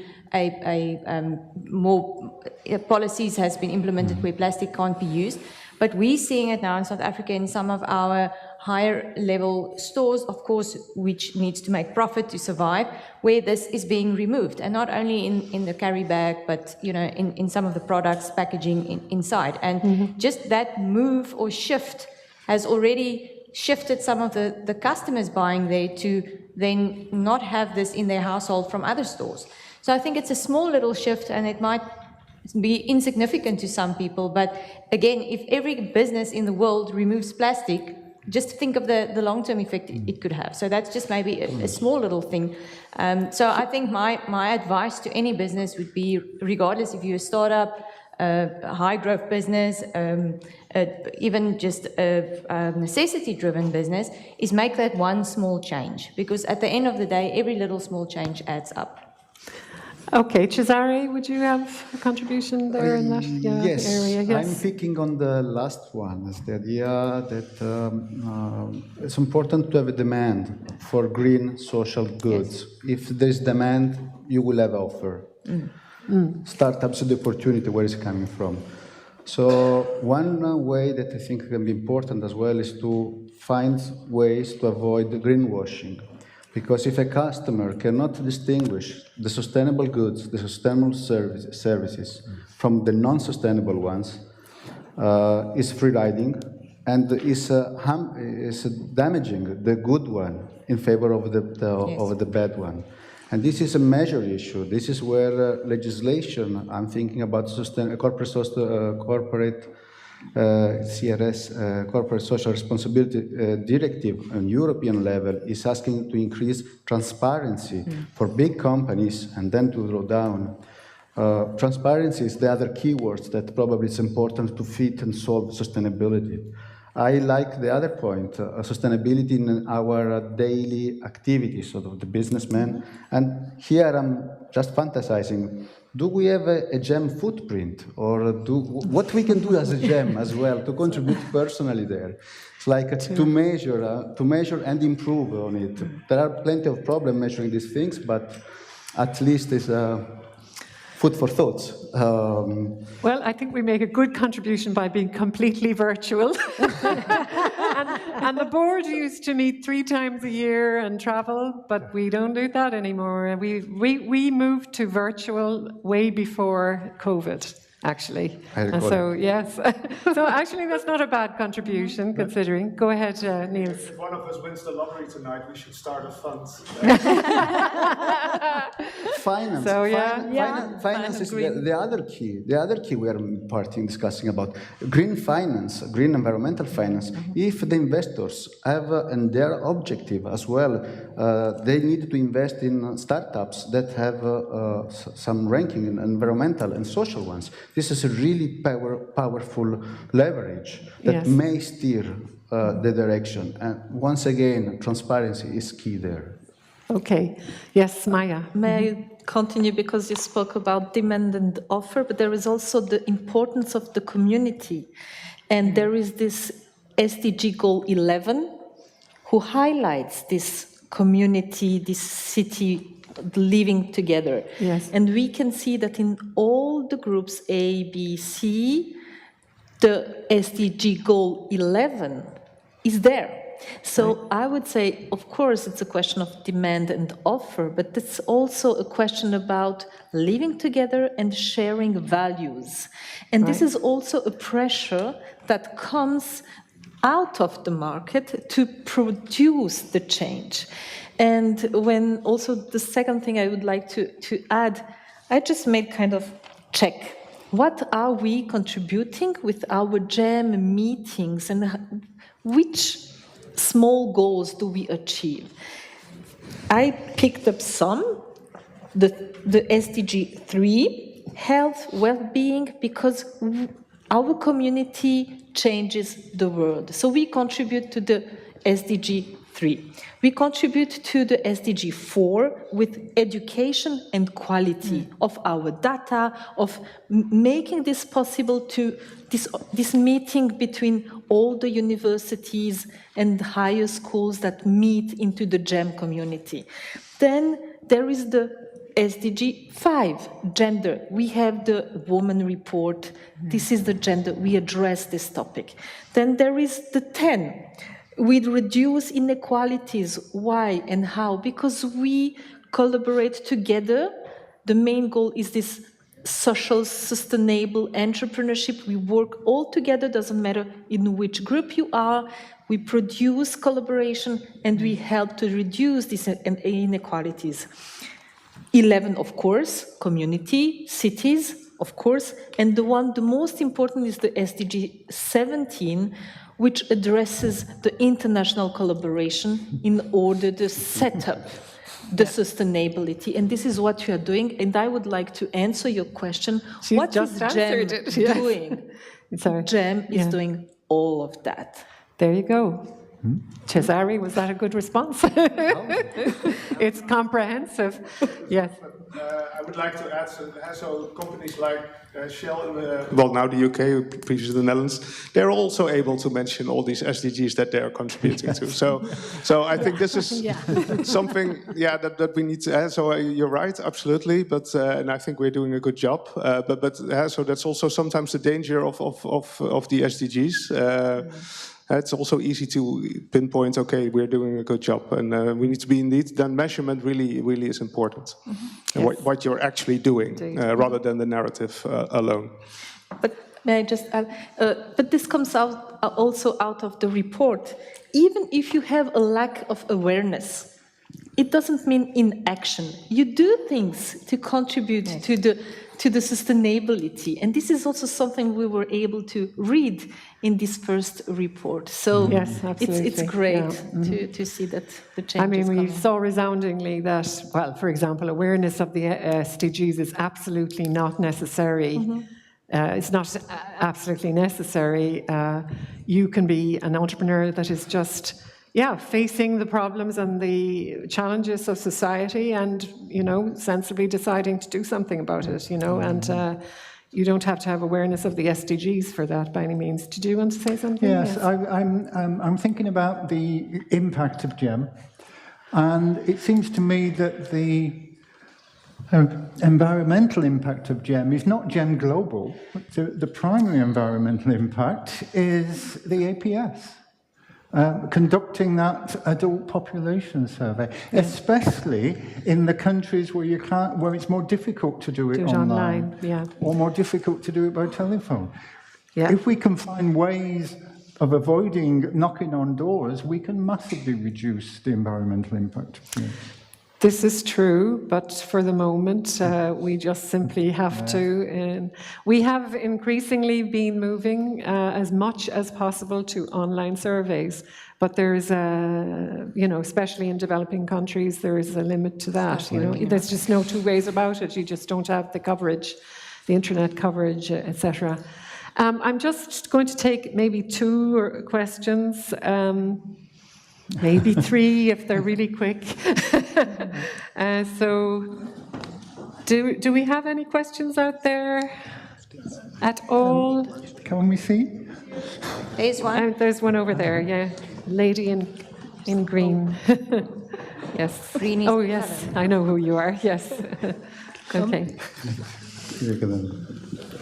policies has been implemented where plastic can't be used. But we're seeing it now in South Africa in some of our higher level stores, of course, which needs to make profit to survive, where this is being removed. And not only in the carry bag, but in some of the products, packaging inside. And just that move or shift has already shifted some of the customers buying there to then not have this in their household from other stores. So I think it's a small little shift, and it might be insignificant to some people, but again, if every business in the world removes plastic, just think of the long-term effect it could have. So that's just maybe a small little thing. So I think my advice to any business would be, regardless if you're a startup, a high-growth business, even just a necessity-driven business, is make that one small change. Because at the end of the day, every little small change adds up. Okay, Cesare, would you have a contribution there in that area? Yes, I'm picking on the last one, as the idea that it's important to have a demand for green social goods. If there's demand, you will have offer. Startups, the opportunity, where is it coming from? So one way that I think can be important as well is to find ways to avoid greenwashing. Because if a customer cannot distinguish the sustainable goods, the sustainable services from the non-sustainable ones, is free riding and is damaging the good one in favor of the bad one. And this is a major issue. This is where legislation, I'm thinking about corporate CRS, Corporate Social Responsibility Directive on European level, is asking to increase transparency for big companies, and then to draw down. Transparency is the other keywords that probably is important to fit and solve sustainability. I like the other point, sustainability in our daily activities of the businessman. And here I'm just fantasizing. Do we have a GEM footprint, or what we can do as a GEM as well to contribute personally there? It's like to measure and improve on it. There are plenty of problems measuring these things, but at least it's food for thoughts. Well, I think we make a good contribution by being completely virtual. and the board used to meet 3 times a year and travel, but we don't do that anymore. We moved to virtual way before COVID, actually. So, yes. So actually, that's not a bad contribution, considering. Go ahead, Niels. If one of us wins the lottery tonight, we should start a fund. Finance. So, Finance is the other key. The other key we are discussing about green finance, green environmental finance. If the investors have and their objective as well, they need to invest in startups that have some ranking in environmental and social ones. This is a really powerful leverage that may steer the direction. And once again, transparency is key there. Okay. Yes, Maya. May I continue, because you spoke about demand and offer, but there is also the importance of the community. And there is this SDG goal 11, who highlights this community, this city living together. Yes. And we can see that in all the groups A, B, C, the SDG goal 11 is there. So I would say, of course, it's a question of demand and offer, but it's also a question about living together and sharing values. And this is also a pressure that comes out of the market to produce the change. And when also the second thing I would like to add, I just made kind of check. What are we contributing with our GEM meetings, and which small goals do we achieve? I picked up some, the SDG 3, health, well-being, because Our community changes the world. So we contribute to the SDG 3. We contribute to the SDG 4 with education and quality of our data, of making this possible to this meeting between all the universities and higher schools that meet into the GEM community. Then there is the SDG 5, gender. We have the woman report. This is the gender. We address this topic. Then there is the 10. We reduce inequalities. Why and how? Because we collaborate together. The main goal is this social, sustainable entrepreneurship. We work all together, doesn't matter in which group you are. We produce collaboration and we help to reduce these inequalities. 11, of course, community, cities, of course, and the most important is the SDG 17, which addresses the international collaboration in order to set up the sustainability. And this is what you are doing. And I would like to answer your question. She's what just is GEM doing? Sorry. GEM is doing all of that. There you go. Cesare, was that a good response? It's comprehensive. Yes. I would like to add, so companies like Shell, well, now the UK, previously the Netherlands, they're also able to mention all these SDGs that they are contributing to. So I think this is something, that we need to add. So you're right, absolutely. But and I think we're doing a good job. So that's also sometimes the danger of the SDGs. It's also easy to pinpoint, okay, we're doing a good job, and we need to be indeed, then measurement really is important. And what you're actually doing, rather than the narrative alone. But may I just add, but this comes out also out of the report. Even if you have a lack of awareness, it doesn't mean inaction. You do things to contribute to the sustainability. And this is also something we were able to read in this first report. So yes, it's great to see that the change I mean, is we coming. saw resoundingly that, well, for example, awareness of the SDGs is absolutely not necessary. It's not absolutely necessary. You can be an entrepreneur that is just facing the problems and the challenges of society and, sensibly deciding to do something about it, and you don't have to have awareness of the SDGs for that by any means. Did you want to say something? Yes, I'm thinking about the impact of GEM, and it seems to me that the environmental impact of GEM is not GEM global. The primary environmental impact is the APS. Conducting that adult population survey, especially in the countries where where it's more difficult to do it online, or more difficult to do it by telephone. If we can find ways of avoiding knocking on doors, we can massively reduce the environmental impact. This is true, but for the moment, we just simply have to. We have increasingly been moving as much as possible to online surveys, but there is especially in developing countries, there is a limit to that. There's just no two ways about it. You just don't have the coverage, the internet coverage, etc. I'm just going to take maybe 2 questions. Maybe 3 if they're really quick. So, do we have any questions out there at all? Can we see? There's one. There's one over there, lady in green. Yes. Green is yes, I know who you are, yes. Okay.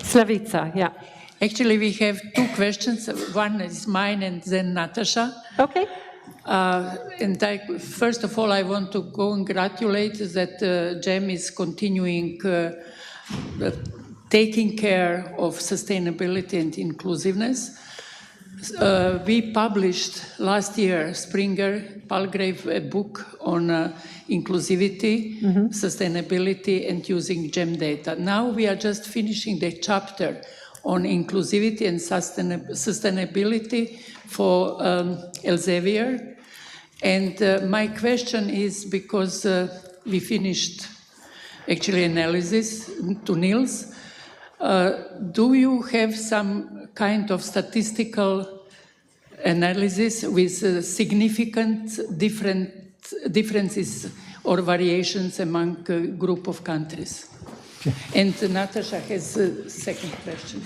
Slavica, Actually, we have 2 questions. One is mine and then Natasha. Okay. First of all, I want to congratulate that GEM is continuing taking care of sustainability and inclusiveness. We published last year, Springer, Palgrave, a book on inclusivity, sustainability, and using GEM data. Now we are just finishing the chapter on inclusivity and sustainability for Elsevier. And my question is, because we finished actually analysis to Niels, Do you have some kind of statistical analysis with significant differences or variations among a group of countries? And Natasha has a second question.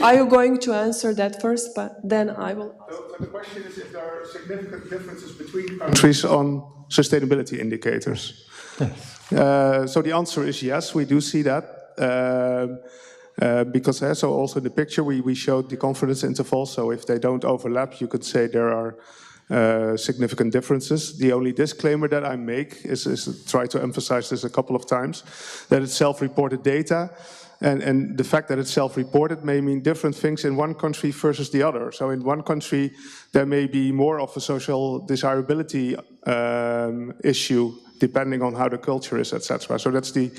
Are you going to answer that first? But then I will. So the question is if there are significant differences between countries on sustainability indicators. Yes. So the answer is yes, we do see that. Because so also in the picture we showed the confidence intervals, so if they don't overlap, you could say there are significant differences. The only disclaimer that I make is try to emphasize this a couple of times, that it's self-reported data, and the fact that it's self-reported may mean different things in one country versus the other. So in one country there may be more of a social desirability issue depending on how the culture is, etc. So that's the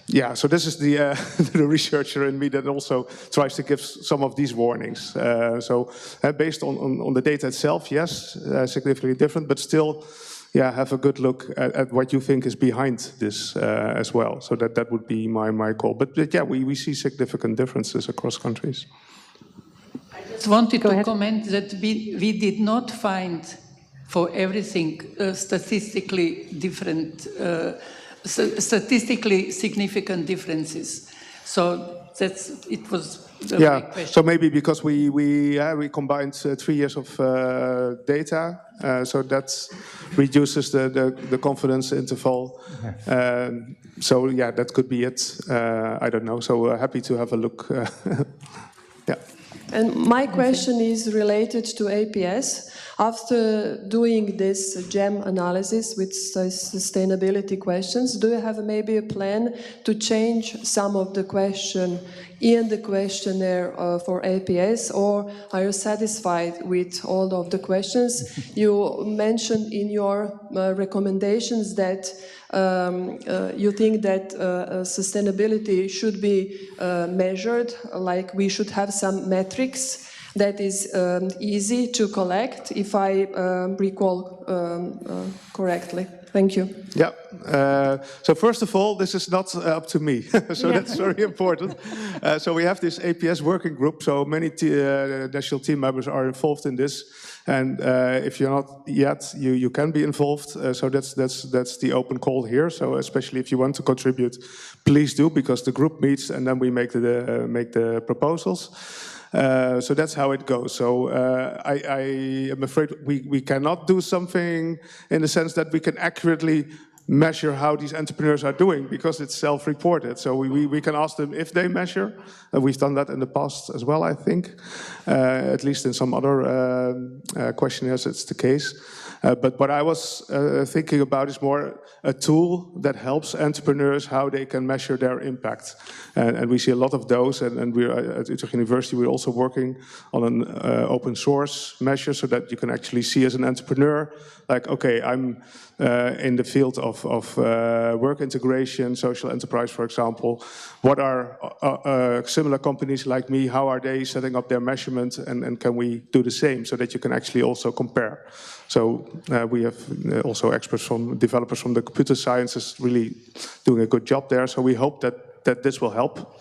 yeah, so this is the the researcher in me that also tries to give some of these warnings. Based on the data itself, yes, significantly different, but still, yeah, have a good look at what you think is behind this as well. So that would be my call. But yeah, we see significant differences across countries. I just wanted to comment that we did not find for everything statistically different. Statistically significant differences. So it was a big question. So maybe because we combined 3 years of data, so that reduces the confidence interval. So yeah, that could be it. I don't know. So happy to have a look. Yeah. And my question is related to APS. After doing this GEM analysis with sustainability questions, do you have maybe a plan to change some of the question in the questionnaire for APS, or are you satisfied with all of the questions? You mentioned in your recommendations that you think that sustainability should be measured, like we should have some metrics that is easy to collect, if I recall correctly. Thank you. Yeah. So first of all, this is not up to me. So that's very important. So we have this APS working group. So many national team members are involved in this. And if you're not yet, you can be involved. So that's the open call here. So especially if you want to contribute, please do, because the group meets and then we make the proposals. So that's how it goes. So I am afraid we cannot do something in the sense that we can accurately measure how these entrepreneurs are doing, because it's self-reported. So we can ask them if they measure. We've done that in the past as well, I think. At least in some other questionnaires it's the case. But what I was thinking about is more a tool that helps entrepreneurs how they can measure their impact. And we see a lot of those, and we're at Utrecht University, we're also working on an open source measure so that you can actually see as an entrepreneur, like, okay, I'm in the field of work integration, social enterprise, for example. What are similar companies like me, how are they setting up their measurement, and can we do the same so that you can actually also compare? So we have also experts developers from the computer sciences really doing a good job there. So we hope that this will help.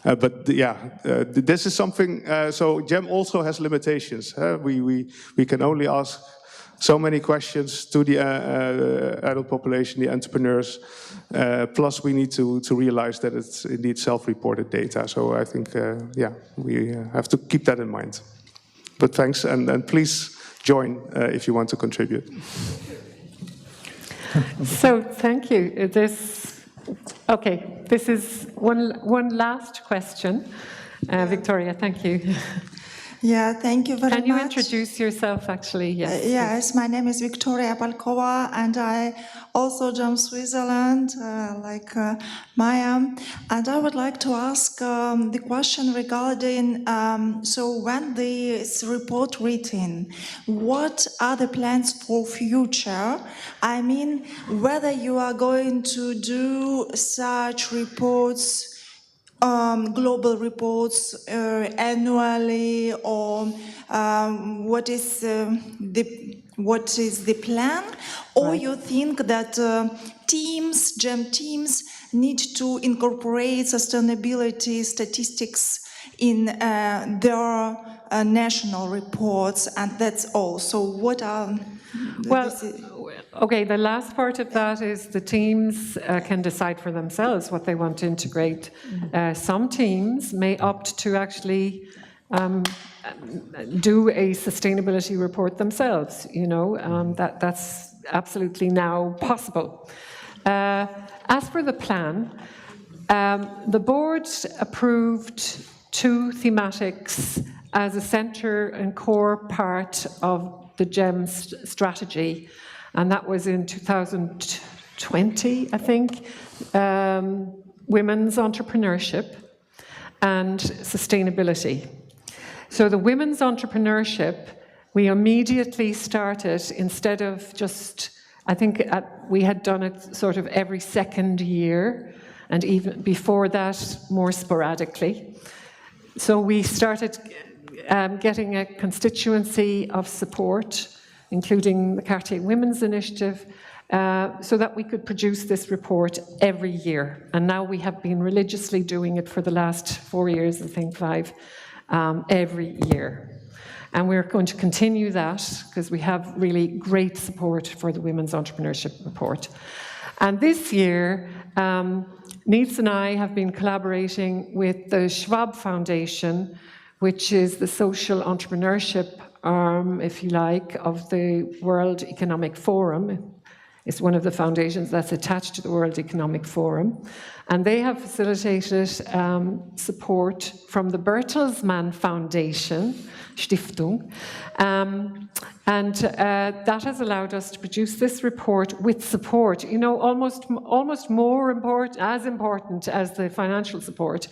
But yeah, this is something, so GEM also has limitations. We can only ask so many questions to the adult population, the entrepreneurs, plus we need to realize that it's indeed self-reported data. So I think, yeah, we have to keep that in mind. But thanks, and please join if you want to contribute. So thank you. This is one last question. Victoria, thank you. Yeah, thank you very much. Can you introduce yourself, actually? Yes. Yes, my name is Victoria Balkova, and I also jump Switzerland, like Maya. And I would like to ask the question regarding, so when this report written, what are the plans for future? I mean, whether you are going to do such reports, global reports annually, or what is the what is the plan, or you think that teams, GEM teams, need to incorporate sustainability statistics in their national reports, and that's all? So what are... Well, okay, the last part of that is the teams can decide for themselves what they want to integrate. Some teams may opt to actually do a sustainability report themselves, you know, that's absolutely now possible. As for the plan, the board approved 2 thematics as a centre and core part of the GEM strategy, and that was in 2020, I think, women's entrepreneurship and sustainability. So the women's entrepreneurship, we immediately started, instead of just, I think we had done it sort of every second year, and even before that, more sporadically. So we started getting a constituency of support, including the Cartier Women's Initiative, so that we could produce this report every year. And now we have been religiously doing it for the last 4 years, I think 5, every year. And we're going to continue that because we have really great support for the Women's Entrepreneurship Report. And this year, Niels and I have been collaborating with the Schwab Foundation, which is the social entrepreneurship arm, if you like, of the World Economic Forum. It's one of the foundations that's attached to the World Economic Forum. And they have facilitated support from the Bertelsmann Foundation, Stiftung, and that has allowed us to produce this report with support. You know, almost more important, as important as the financial support,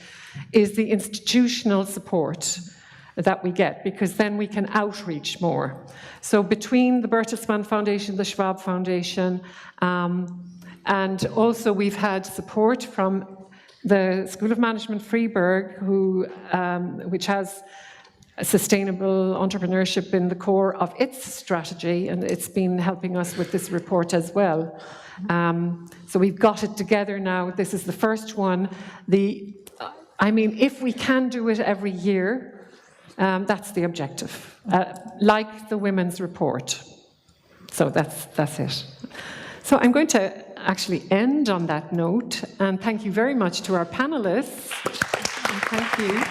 is the institutional support that we get, because then we can outreach more. So between the Bertelsmann Foundation, the Schwab Foundation, and also we've had support from the School of Management Fribourg, which has sustainable entrepreneurship in the core of its strategy, and it's been helping us with this report as well. So we've got it together now. This is the first one. I mean, if we can do it every year, that's the objective, like the women's report. So that's it. So I'm going to actually end on that note, and thank you very much to our panelists. And thank you.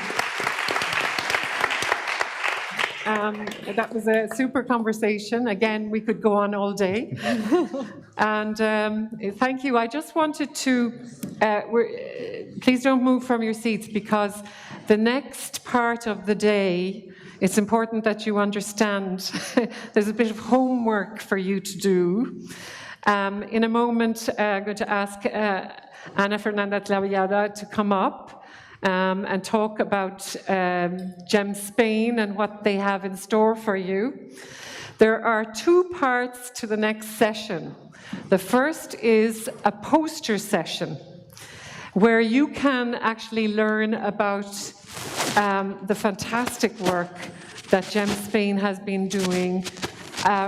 That was a super conversation. Again, we could go on all day. And thank you. I just wanted to, please don't move from your seats, because the next part of the day, it's important that you understand there's a bit of homework for you to do. In a moment, I'm going to ask Ana Fernanda Tlaviada to come up and talk about GEM Spain and what they have in store for you. There are 2 parts to the next session. The first is a poster session, where you can actually learn about the fantastic work that GEM Spain has been doing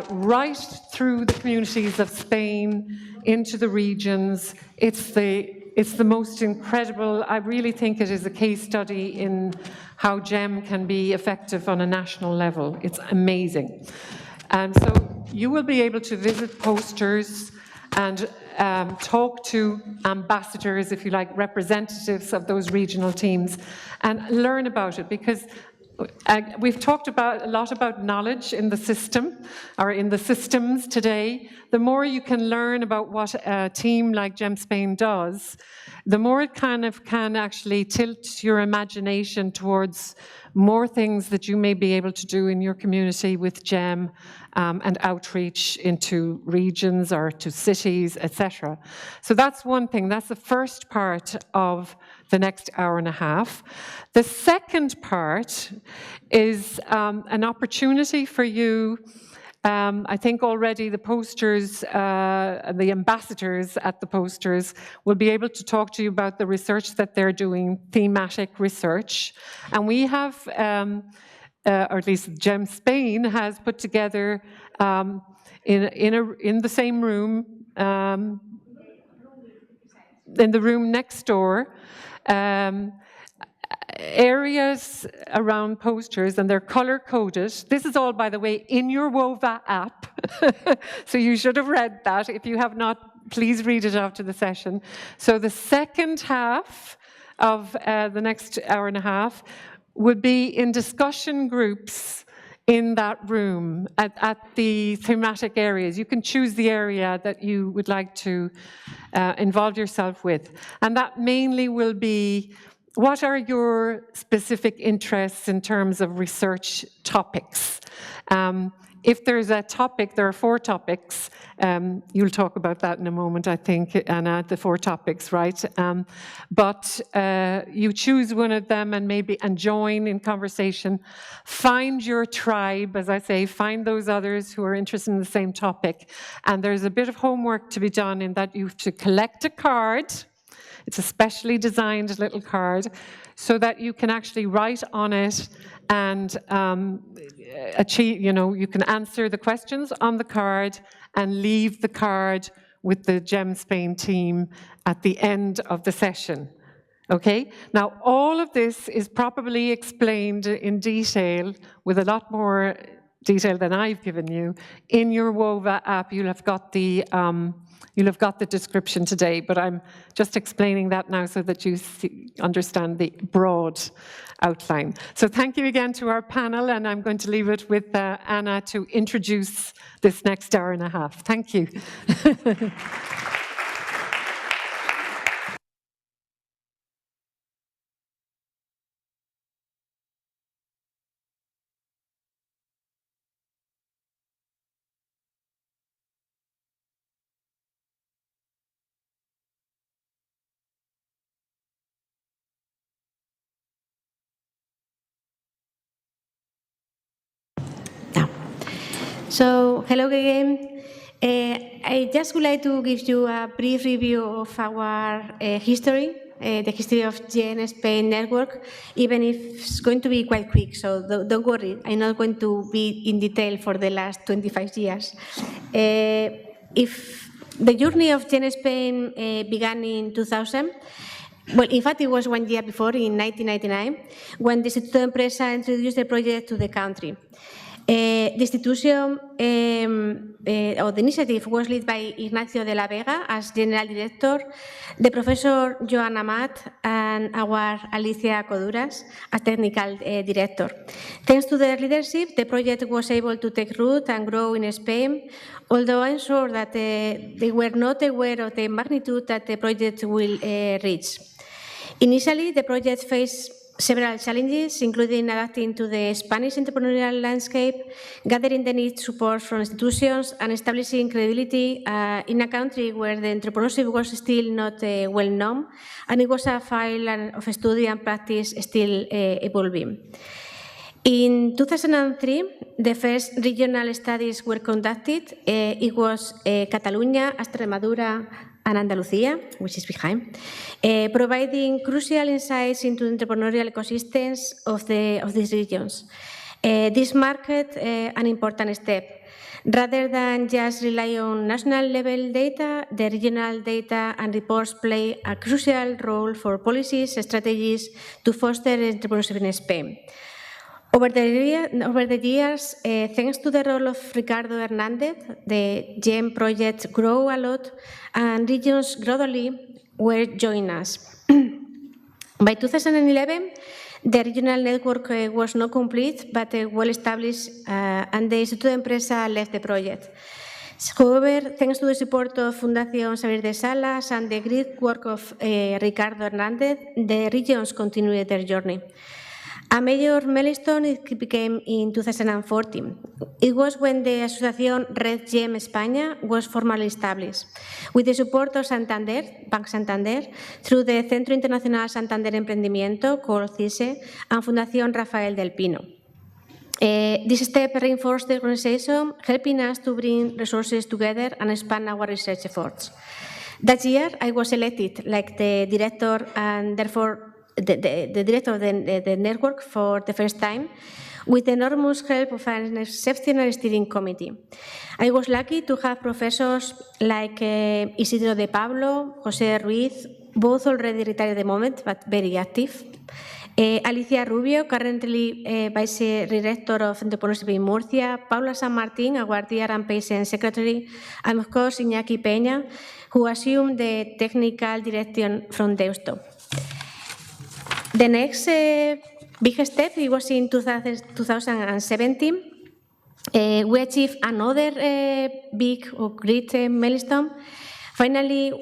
right through the communities of Spain, into the regions. It's the most incredible, I really think it is a case study in how GEM can be effective on a national level. It's amazing. And so you will be able to visit posters and talk to ambassadors, if you like, representatives of those regional teams, and learn about it, because we've talked a lot about knowledge in the system, or in the systems today. The more you can learn about what a team like GEM Spain does, the more it kind of can actually tilt your imagination towards more things that you may be able to do in your community with GEM, and outreach into regions or to cities, etc. So that's one thing. That's the first part of the next hour and a half. The second part is an opportunity for you. I think already the posters, the ambassadors at the posters will be able to talk to you about the research that they're doing, thematic research. And we have or at least GEM Spain has put together in the same room, in the room next door, areas around posters, and they're color-coded. This is all, by the way, in your WOVA app. So you should have read that. If you have not, please read it after the session. So the second half of the next hour and a half would be in discussion groups in that room at the thematic areas. You can choose the area that you would like to involve yourself with. And that mainly will be, what are your specific interests in terms of research topics? If there's a topic, there are 4 topics. You'll talk about that in a moment, I think, Anna, the 4 topics, right? But you choose one of them and join in conversation. Find your tribe, as I say, find those others who are interested in the same topic. And there's a bit of homework to be done in that you have to collect a card. It's a specially designed little card so that you can actually write on it and achieve, you can answer the questions on the card and leave the card with the GEM Spain team at the end of the session. Okay? Now, all of this is probably explained in detail, with a lot more detail than I've given you. In your WOVA app, you'll have got the description today, but I'm just explaining that now so that you understand the broad outline. So thank you again to our panel, and I'm going to leave it with Anna to introduce this next hour and a half. Thank you. So, hello again. I just would like to give you a brief review of our history, the history of GEM Spain network, even if it's going to be quite quick, so don't worry. I'm not going to be in detail for the last 25 years. If the journey of GEM Spain began in 2000, well, in fact, it was 1 year before, in 1999, when the Instituto de Empresa introduced the project to the country. The institution, or the initiative, was led by Ignacio de la Vega as General Director, the Professor Joan Amat, and our Alicia Coduras as Technical Director. Thanks to their leadership, the project was able to take root and grow in Spain, although I'm sure that they were not aware of the magnitude that the project will reach. Initially, the project faced several challenges, including adapting to the Spanish entrepreneurial landscape, gathering the needed support from institutions, and establishing credibility in a country where the entrepreneurship was still not well known, and it was a field of study and practice still evolving. In 2003, the first regional studies were conducted. It was Catalunya, Extremadura, and Andalusia, which is behind, providing crucial insights into entrepreneurial ecosystems of these regions. This marked an important step. Rather than just rely on national level data, the regional data and reports play a crucial role for policies and strategies to foster entrepreneurship in Spain. Over the years, thanks to the role of Ricardo Hernandez, the GEM project grew a lot, and regions gradually were joining us. By 2011, the regional network was not complete, but well established, and the Instituto de Empresa left the project. However, thanks to the support of Fundación Xavier de Salas and the great work of Ricardo Hernandez, the regions continued their journey. A major milestone it became in 2014. It was when the Asociación Red GEM España was formally established, with the support of Santander, Bank Santander, through the Centro Internacional Santander Emprendimiento, called CISE, and Fundación Rafael del Pino. This step reinforced the organization, helping us to bring resources together and expand our research efforts. That year, I was elected like the director and therefore the director of the network for the first time, with the enormous help of an exceptional steering committee. I was lucky to have professors like Isidro de Pablo, José Ruiz, both already retired at the moment, but very active. Alicia Rubio, currently Vice Director of Entrepreneurship in Murcia, Paula San Martin, our dear and patient secretary, and of course Iñaki Peña, who assumed the technical direction from Deusto. The next big step was in 2017. We achieved another big or great milestone. Finally,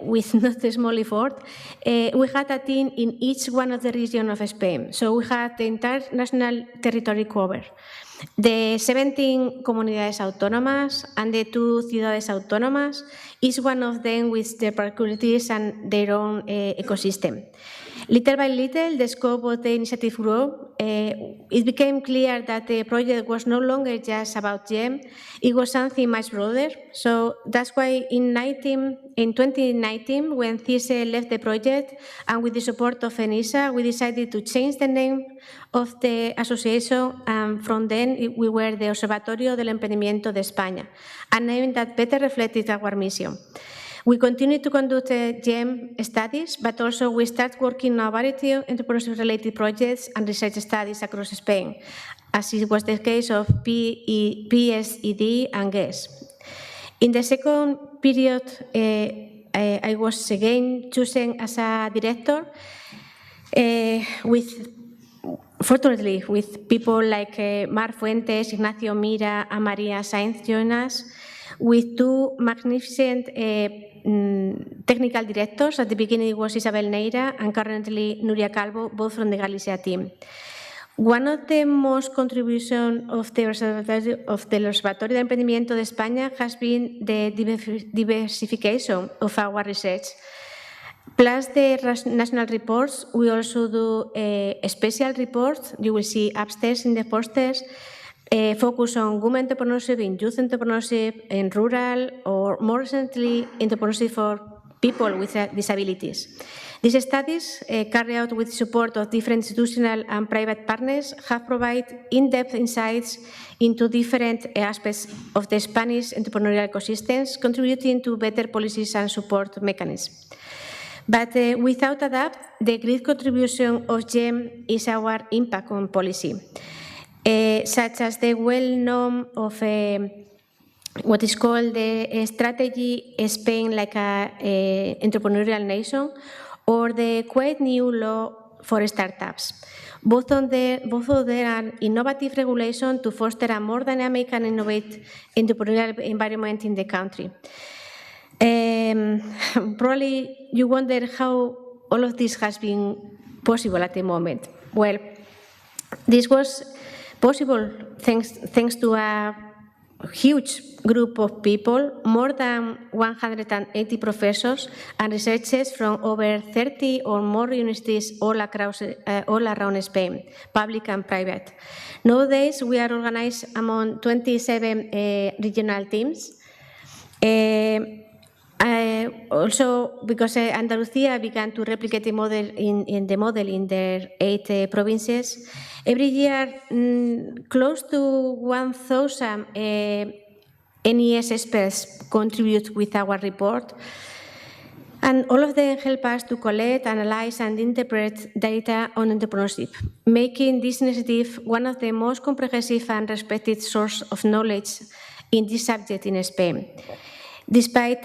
with not a small effort, we had a team in each one of the regions of Spain. So we had the entire national territory covered. The 17 comunidades autónomas and the 2 ciudades autónomas, each one of them with their peculiarities and their own ecosystem. Little by little, the scope of the initiative grew. It became clear that the project was no longer just about GEM, it was something much broader. So that's why in 2019, when Cesare left the project, and with the support of ENISA, we decided to change the name of the association, and from then we were the Observatorio del Emprendimiento de España, a name that better reflected our mission. We continue to conduct GEM studies, but also we start working on a variety of entrepreneurship-related projects and research studies across Spain, as it was the case of PSED and GES. In the second period, I was again chosen as a director, fortunately, with people like Mar Fuentes, Ignacio Mira, and Maria Sainz join us, with 2 magnificent technical directors. At the beginning it was Isabel Neira and currently Nuria Calvo, both from the Galicia team. One of the most contributions of the Observatorio de Emprendimiento de España has been the diversification of our research. Plus the national reports, we also do special reports. You will see upstairs in the posters, focus on women entrepreneurship, in youth entrepreneurship, in rural, or more recently, entrepreneurship for people with disabilities. These studies, carried out with support of different institutional and private partners, have provided in-depth insights into different aspects of the Spanish entrepreneurial ecosystems, contributing to better policies and support mechanisms. But without a doubt, the great contribution of GEM is our impact on policy. Such as the well-known of what is called the strategy Spain like an entrepreneurial nation, or the quite new law for startups. Both of them are innovative regulation to foster a more dynamic and innovative entrepreneurial environment in the country. Probably you wonder how all of this has been possible at the moment. Well, this was possible thanks to a huge group of people, more than 180 professors and researchers from over 30 or more universities all around Spain, public and private. Nowadays, we are organized among 27 regional teams. Also, because Andalusia began to replicate the model in their 8 provinces, every year close to 1,000 NES experts contribute with our report, and all of them help us to collect, analyze, and interpret data on entrepreneurship, making this initiative one of the most comprehensive and respected sources of knowledge in this subject in Spain. Despite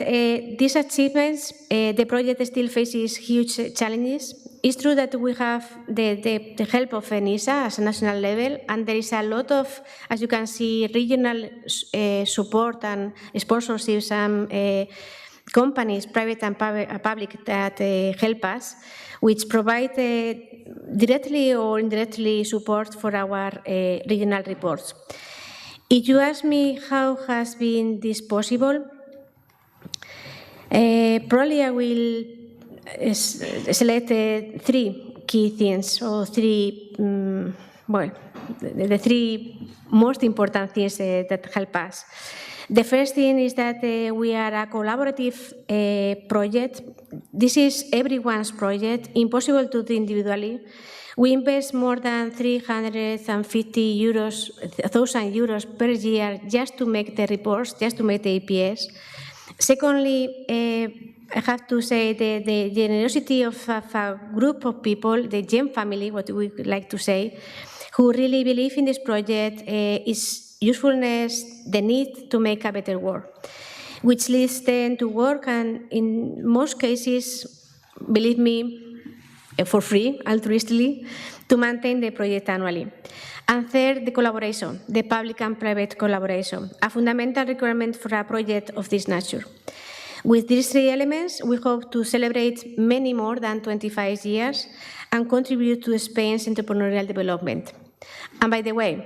these achievements, the project still faces huge challenges. It's true that we have the help of ENISA as a national level, and there is a lot of, as you can see, regional support and sponsorships and companies, private and public, that help us, which provide directly or indirectly support for our regional reports. If you ask me how has been this possible, probably I will select 3 key things, or 3, the 3 most important things that help us. The first thing is that we are a collaborative project. This is everyone's project, impossible to do individually. We invest more than 350,000 euros per year just to make the reports, just to make the APS. Secondly, I have to say the generosity of a group of people, the GEM family, what we like to say, who really believe in this project, its usefulness, the need to make a better world, which leads them to work, and in most cases, believe me, for free, altruistically, to maintain the project annually. And third, the collaboration, the public and private collaboration, a fundamental requirement for a project of this nature. With these three elements, we hope to celebrate many more than 25 years and contribute to Spain's entrepreneurial development. And by the way,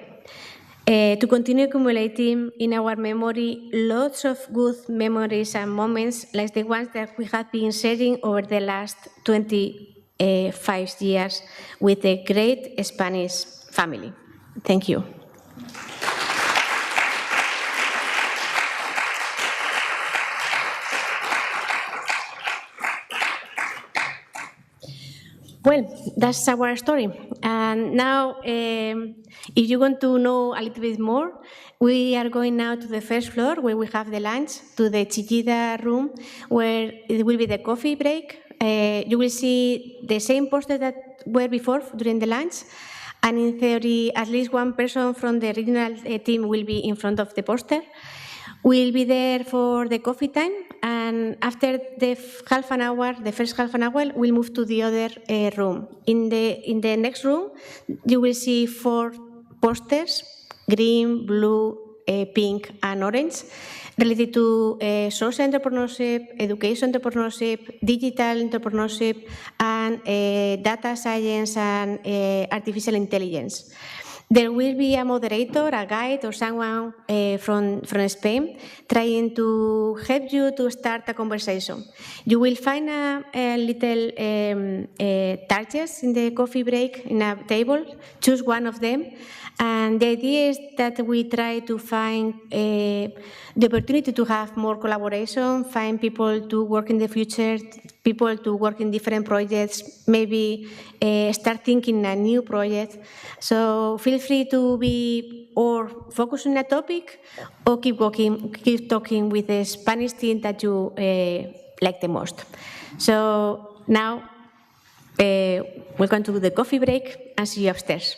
to continue accumulating in our memory lots of good memories and moments like the ones that we have been sharing over the last 25 years with the great Spanish family. Thank you. Well, that's our story. And now, if you want to know a little bit more, we are going now to the first floor where we have the lunch, to the Chiquita room, where it will be the coffee break. You will see the same posters that were before during the lunch. And in theory, at least one person from the regional team will be in front of the poster. We'll be there for the coffee time, and after the first half an hour, we'll move to the other room. In the next room, you will see 4 posters, green, blue, pink, and orange, related to social entrepreneurship, education entrepreneurship, digital entrepreneurship, and data science and artificial intelligence. There will be a moderator, a guide, or someone from Spain trying to help you to start a conversation. You will find a little targets in the coffee break in a table. Choose one of them. And the idea is that we try to find the opportunity to have more collaboration, find people to work in the future, people to work in different projects, maybe start thinking a new project. So feel free to be or focus on a topic or keep talking with the Spanish team that you like the most. So now, welcome to the coffee break, and see you upstairs.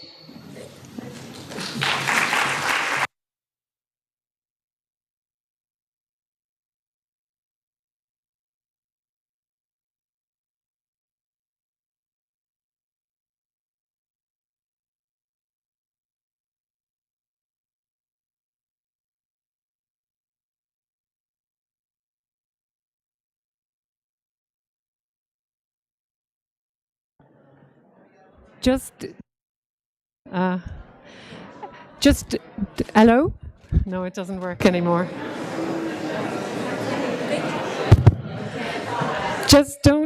Hello? No, it doesn't work anymore. Just don't